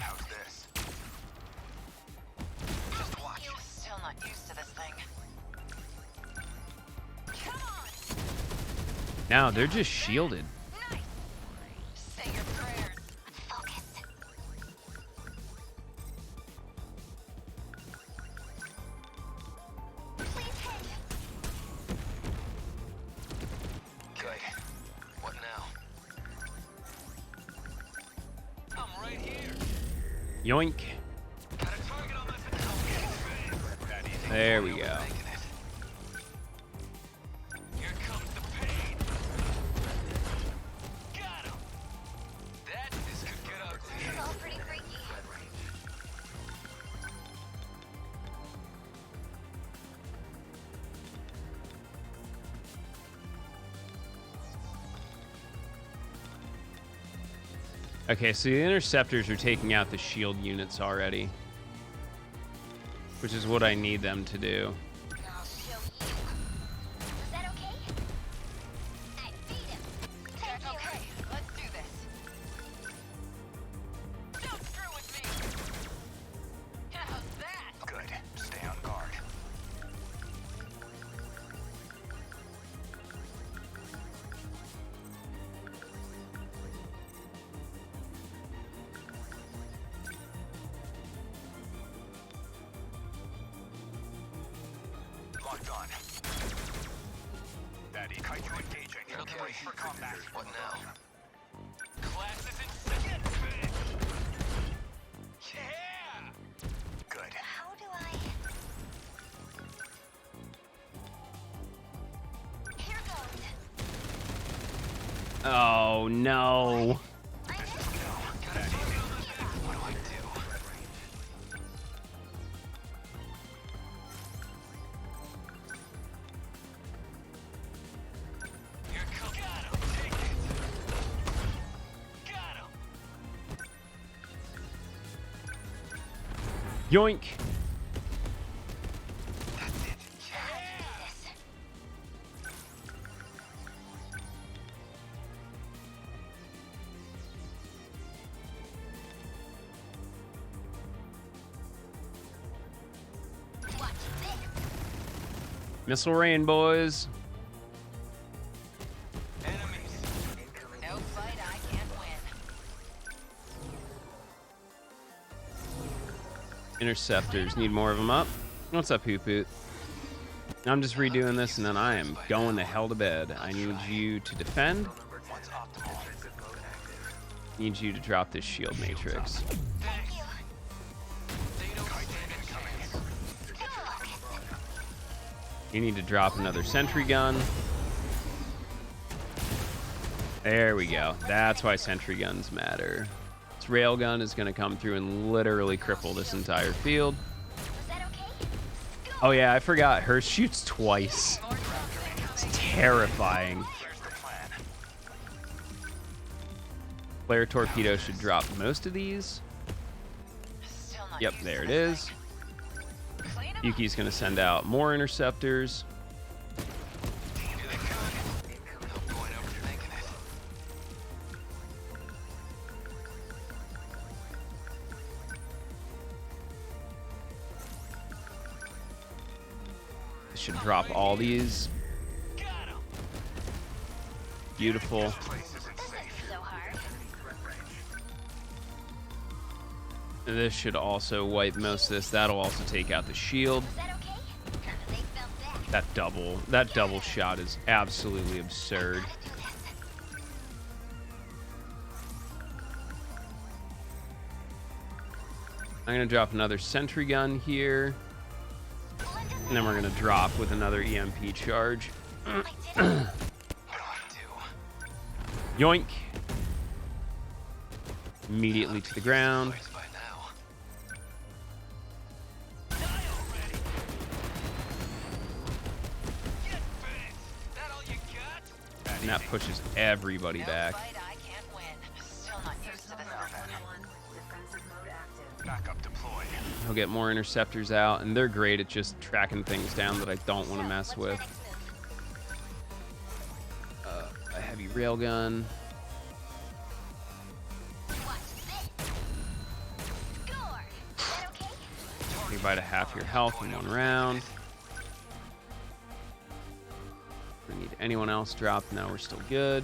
How's this? Just watch. Still not used to this thing. Now they're just shielded. Say your prayers. Focus. Please hit. Good. What now? I'm right here. Yoink. Got a target on my face. There we go. Here comes the pain. Got him. This could get ugly. This is all pretty freaky. Okay, so the Interceptors are taking out the shield units already, which is what I need them to do. I'll show you. Is that okay? I beat him. Thank you. Okay, let's do this. Don't screw with me. How's that? Good. Stay on guard. Locked on. Daddy, Kaiju engaging. Okay. Brace for combat. What now? Class is in second. Yeah! Good. How do I... Here goes. Oh no. What do I do? Here comes. Got him. Take it. Got him. Yoink. That's it. Watch this. Missile rain, boys. Enemies. No fight I can't win. Interceptors. Need more of them up. What's up, Poop Poot? I'm just redoing this and then I am going the hell to bed. I need you to defend. What's optimal? Need you to drop this shield matrix. Thank you. They don't stand incoming. You need to drop another sentry gun. There we go. That's why sentry guns matter. This railgun is going to come through and literally cripple this entire field. Is that okay? Oh yeah, I forgot. Hers shoots twice. It's terrifying. Here's the plan. Flare torpedo should drop most of these. Still not Yep, used there to it this is. thing. Clean 'em Yuki's going to send out more interceptors. Here they come. No point overthinking it. This should drop all these. Got him. Beautiful. Place isn't safe. So hard. This should also wipe most of this. That'll also take out the shield. That double shot is absolutely absurd. I'm gonna drop another sentry gun here. And then we're gonna drop with another EMP charge. Yoink. Immediately to the ground. And that pushes everybody back. He'll get more interceptors out, and they're great at just tracking things down that I don't want to mess with. A heavy railgun. You bite a half your health in one round. We need anyone else dropped. No, we're still good.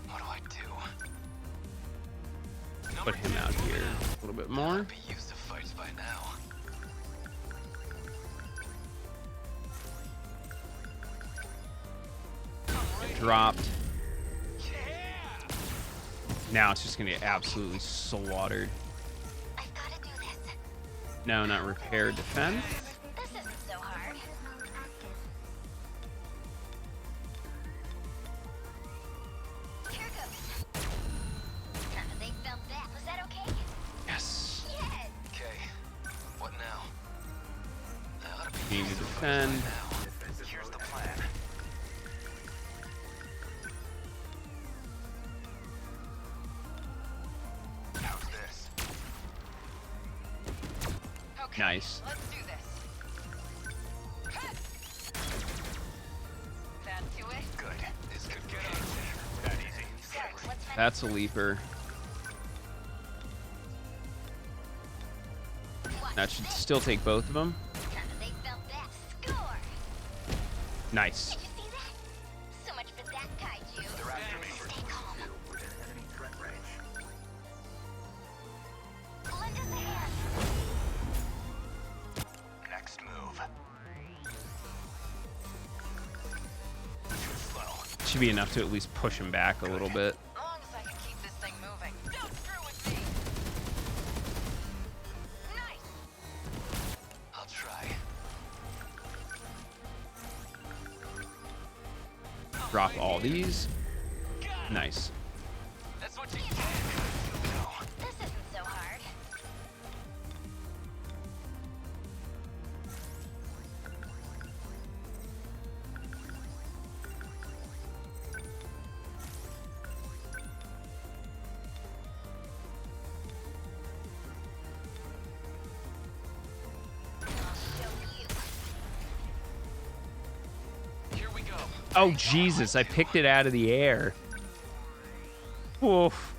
What do I do? Put him out here a little bit more. Be used to fights by now. Dropped. Now it's just gonna get absolutely slaughtered. No, not repair, defend. This isn't so hard. Here goes. They felt that. Was that okay? Yes. Yes. Okay. What now? I ought to be Need to used to defend. fights by now. Here's the plan. How's this? Okay, Nice. let's do this. That do it? Good. This could get us that easy. So, what's my That's a leaper. That should still take both of them. They felt that. Score. Nice. Did you see that? So much for that kaiju. They're after me. Stay calm. Within enemy threat range. Lend us a hand. Next move. Too slow. Should be enough to at least push him back a little bit. As long as I can keep this thing moving. Don't screw with me. Nice. I'll try. Drop all these. Nice. That's what you get. No. This isn't so hard. I'll show you. Here we go. Oh, Jesus. I picked it out of the air. Oof.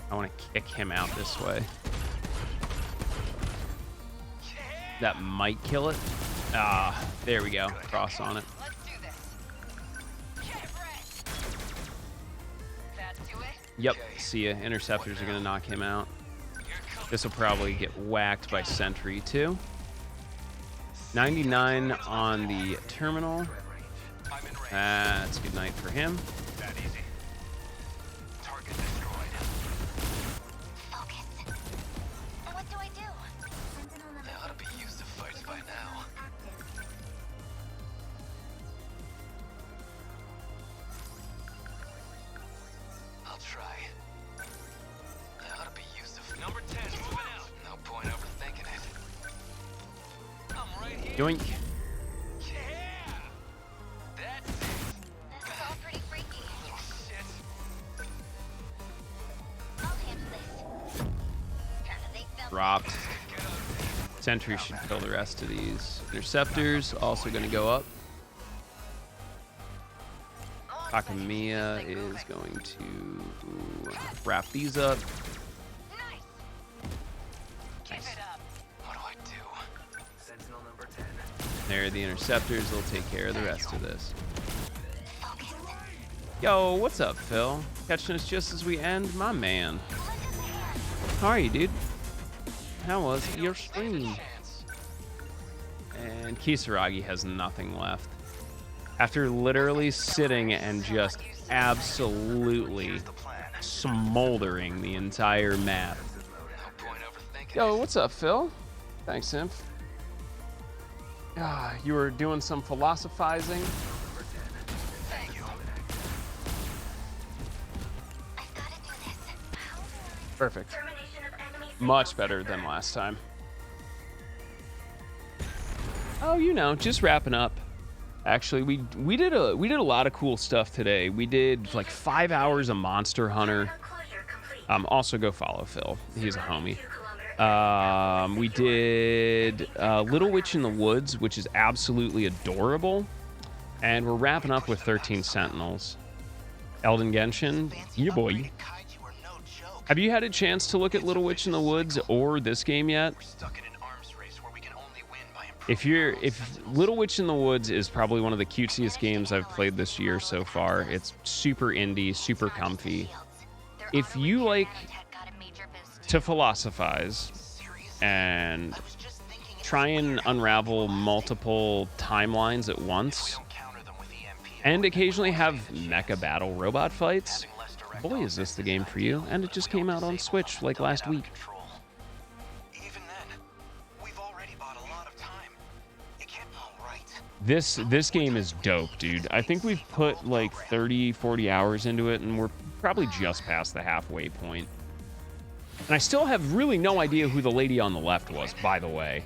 I want to kick him out this way. That might kill it. Ah, there we go. Cross on it. Let's do this. Get ready. That do it? Yep. See ya. Interceptors are going to knock him out. This will probably get whacked by Sentry, too. 99 on the terminal. I'm in range. That's good night for him. That easy. Target destroyed. Focus. What do I do? They ought to be used to fights by now. I'll try. They ought to be used to. Number 10 moving out. No point overthinking it. I'm right here. Yoink. Yeah. That's it. This is all pretty freaky. Little shit. I'll handle this. They felt Dropped. Sentry should kill the rest of these. Interceptors also going to go up. Takamiya is going to wrap these up. Nice. Give it up. What do I do? Sentinel number 10. There are the interceptors. They'll take care of the rest of this. Focus. Yo, what's up, Phil? Catching us just as we end? My man. How are you, dude? How was your stream? And Kisaragi has nothing left. After literally sitting and just absolutely smoldering the entire map. Yo, what's up, Phil? Thanks, Imp. You were doing some philosophizing. Perfect. Much better than last time. Oh, you know, just wrapping up. Actually, we did a lot of cool stuff today. We did like 5 hours of Monster Hunter. Also go follow Phil. He's a homie. We did Little Witch in the Woods, which is absolutely adorable. And we're wrapping up with 13 Sentinels. Elden Genshin, yeah boy. Have you had a chance to look at Little Witch in the Woods or this game yet? If Little Witch in the Woods is probably one of the cutesiest games I've played this year so far. It's super indie, super comfy. If you like to philosophize and try and unravel multiple timelines at once, and occasionally have mecha battle robot fights, boy, is this the game for you. And it just came out on Switch like last week. This game is dope, dude. I think we've put like 30, 40 hours into it, and we're probably just past the halfway point. And I still have really no idea who the lady on the left was, by the way.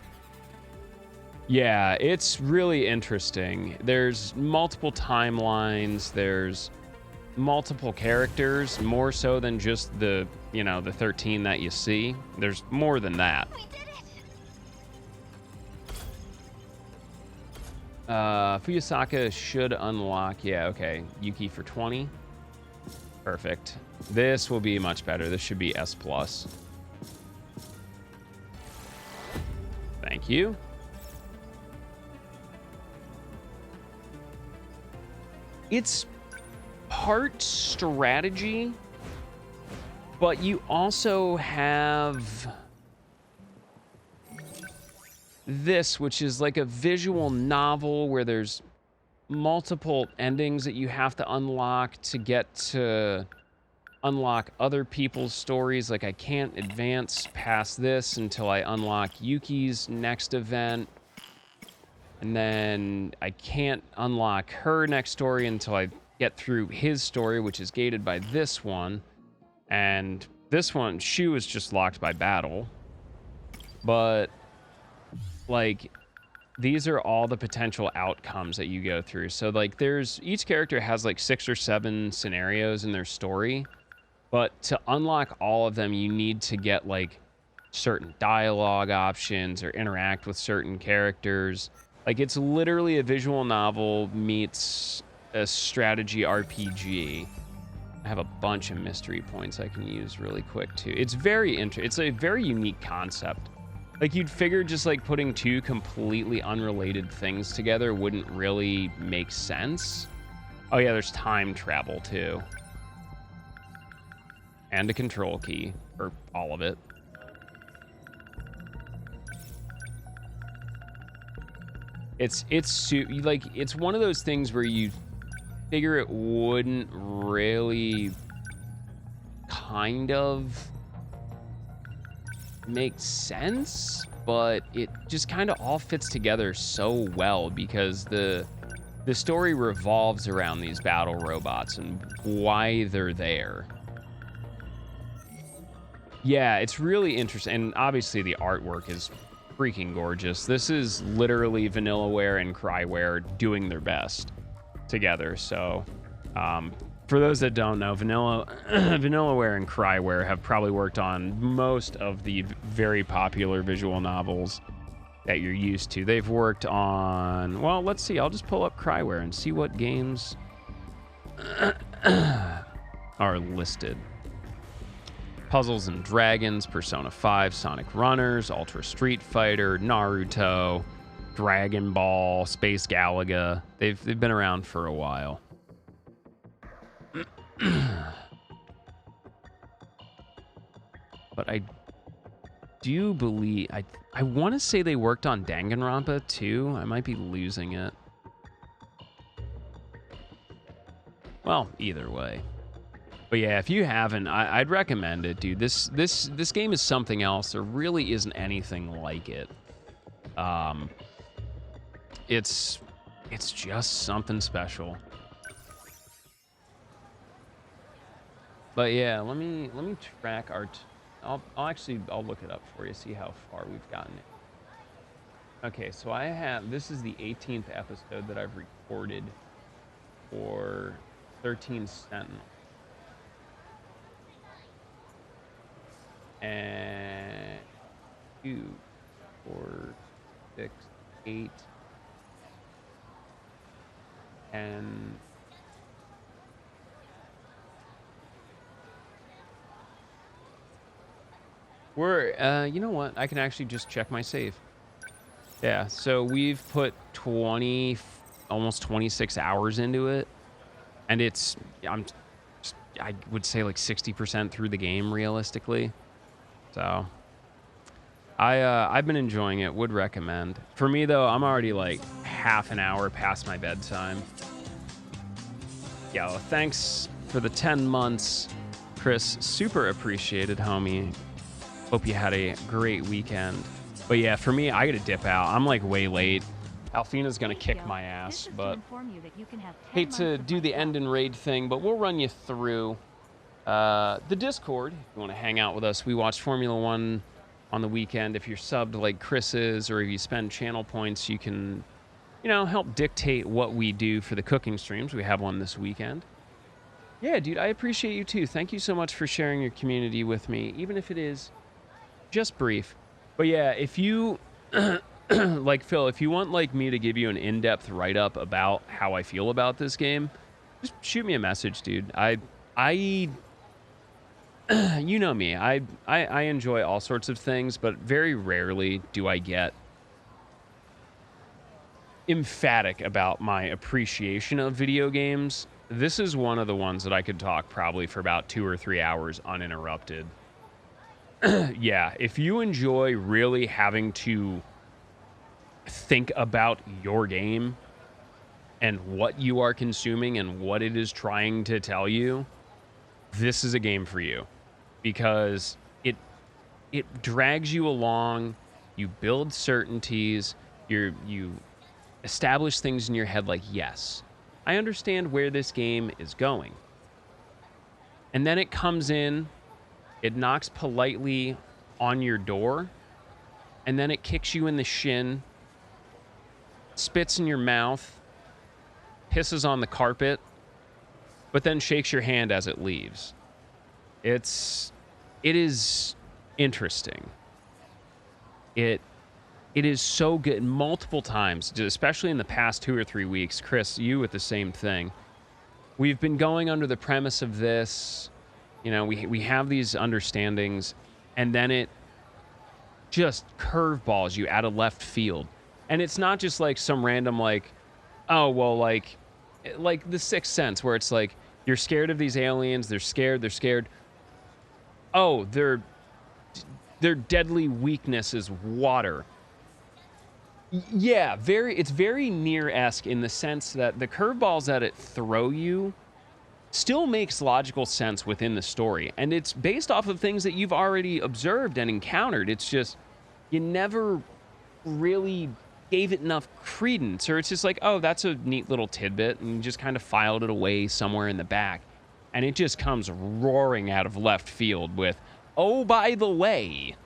Yeah, it's really interesting. There's multiple timelines, there's multiple characters, more so than just the 13 that you see. There's more than that. Fuyasaka should unlock, yeah, okay. Yuki for 20. Perfect. This will be much better. This should be S+. Thank you. It's part strategy, but you also have this, which is like a visual novel where there's multiple endings that you have to unlock to get to unlock other people's stories. Like I can't advance past this until I unlock Yuki's next event. And then I can't unlock her next story until I get through his story, which is gated by this one. And this one, Shu is just locked by battle. But like, these are all the potential outcomes that you go through. So like each character has like 6 or 7 scenarios in their story, but to unlock all of them, you need to get like certain dialogue options or interact with certain characters. Like it's literally a visual novel meets a strategy RPG. I have a bunch of mystery points I can use really quick too. It's it's a very unique concept. Like you'd figure just like putting 2 completely unrelated things together wouldn't really make sense. Oh yeah, there's time travel too. And a control key, or all of it. It's one of those things where you figure it wouldn't really kind of make sense, but it just kind of all fits together so well because the story revolves around these battle robots and why they're there. Yeah, it's really interesting, and obviously the artwork is freaking gorgeous. This is literally Vanillaware and Cryware doing their best together. So for those that don't know, Vanillaware and Cryware have probably worked on most of the very popular visual novels that you're used to. They've worked on, well, let's see, I'll just pull up Cryware and see what games are listed. Puzzles and Dragons, Persona 5, Sonic Runners, Ultra Street Fighter, Naruto, Dragon Ball, Space Galaga. They've been around for a while. But I do believe... I want to say they worked on Danganronpa, too. I might be losing it. Well, either way. But yeah, if you haven't, I'd recommend it, dude. This game is something else. There really isn't anything like it. It's just something special. But yeah, let me track our... I'll look it up for you, see how far we've gotten it. Okay, so this is the 18th episode that I've recorded for 13 Sentinels. And 2, 4, 6, 8, and we're, you know what? I can actually just check my save. Yeah, so we've put almost 26 hours into it. And I would say like 60% through the game, realistically. So, I've been enjoying it, would recommend. For me, though, I'm already like half an hour past my bedtime. Yo, thanks for the 10 months, Chris. Super appreciated, homie. Hope you had a great weekend. But yeah, for me, I gotta dip out. I'm like way late. Alfina's gonna kick my ass, but hate to do the end and raid thing, but we'll run you through the Discord. If you want to hang out with us, we watch Formula 1 on the weekend. If you're subbed like Chris is, or if you spend channel points, you can, help dictate what we do for the cooking streams. We have one this weekend. Yeah, dude, I appreciate you too. Thank you so much for sharing your community with me, even if it is just brief. But yeah, if you, like Phil, if you want like me to give you an in-depth write-up about how I feel about this game, just shoot me a message, dude. You know me, I enjoy all sorts of things, but very rarely do I get emphatic about my appreciation of video games. This is one of the ones that I could talk probably for about 2 or 3 hours uninterrupted. Yeah, if you enjoy really having to think about your game and what you are consuming and what it is trying to tell you, this is a game for you, because it drags you along. You build certainties. You establish things in your head like, yes, I understand where this game is going. And then it comes in, it knocks politely on your door, and then it kicks you in the shin, spits in your mouth, pisses on the carpet, but then shakes your hand as it leaves. It is interesting. It is so good multiple times, especially in the past 2 or 3 weeks. Chris, you with the same thing. We've been going under the premise of this, we have these understandings, and then it just curveballs you out of left field. And it's not just like some random like, oh, well, like The Sixth Sense, where it's like, you're scared of these aliens, they're scared. Oh, their deadly weakness is water. Yeah, it's very Nier-esque in the sense that the curveballs that it throw you still makes logical sense within the story. And it's based off of things that you've already observed and encountered. It's just, you never really gave it enough credence, or it's just like, oh, that's a neat little tidbit, and you just kind of filed it away somewhere in the back. And it just comes roaring out of left field with, oh, by the way.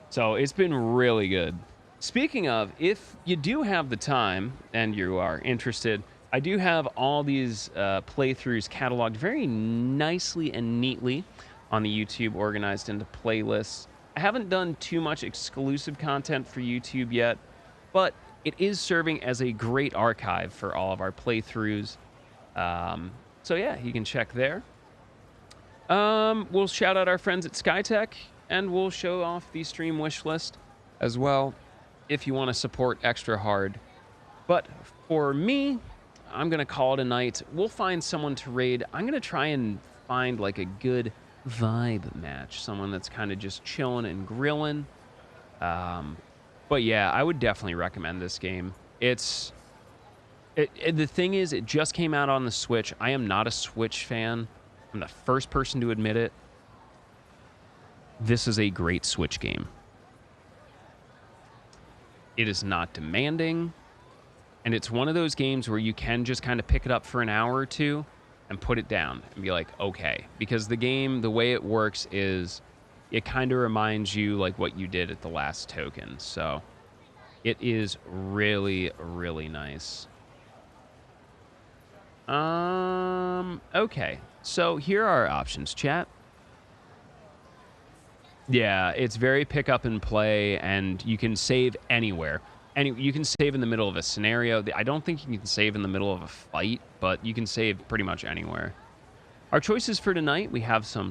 So it's been really good. Speaking of, if you do have the time and you are interested, I do have all these playthroughs cataloged very nicely and neatly on the YouTube, organized into playlists. I haven't done too much exclusive content for YouTube yet, but it is serving as a great archive for all of our playthroughs. So yeah, you can check there. We'll shout out our friends at Skytech, and we'll show off the stream wish list as well if you want to support extra hard. But for me, I'm going to call it a night. We'll find someone to raid. I'm going to try and find like a good vibe match. Someone that's kind of just chilling and grilling. But yeah, I would definitely recommend this game. The thing is, it just came out on the Switch. I am not a Switch fan. I'm the first person to admit it. This is a great Switch game. It is not demanding. And it's one of those games where you can just kind of pick it up for an hour or two and put it down and be like, okay. Because the game, the way it works is it kind of reminds you like what you did at the last token. So it is really, really nice. Okay. So here are our options, chat. Yeah, it's very pick up and play, and you can save anywhere. You can save in the middle of a scenario. I don't think you can save in the middle of a fight, but you can save pretty much anywhere. Our choices for tonight, we have some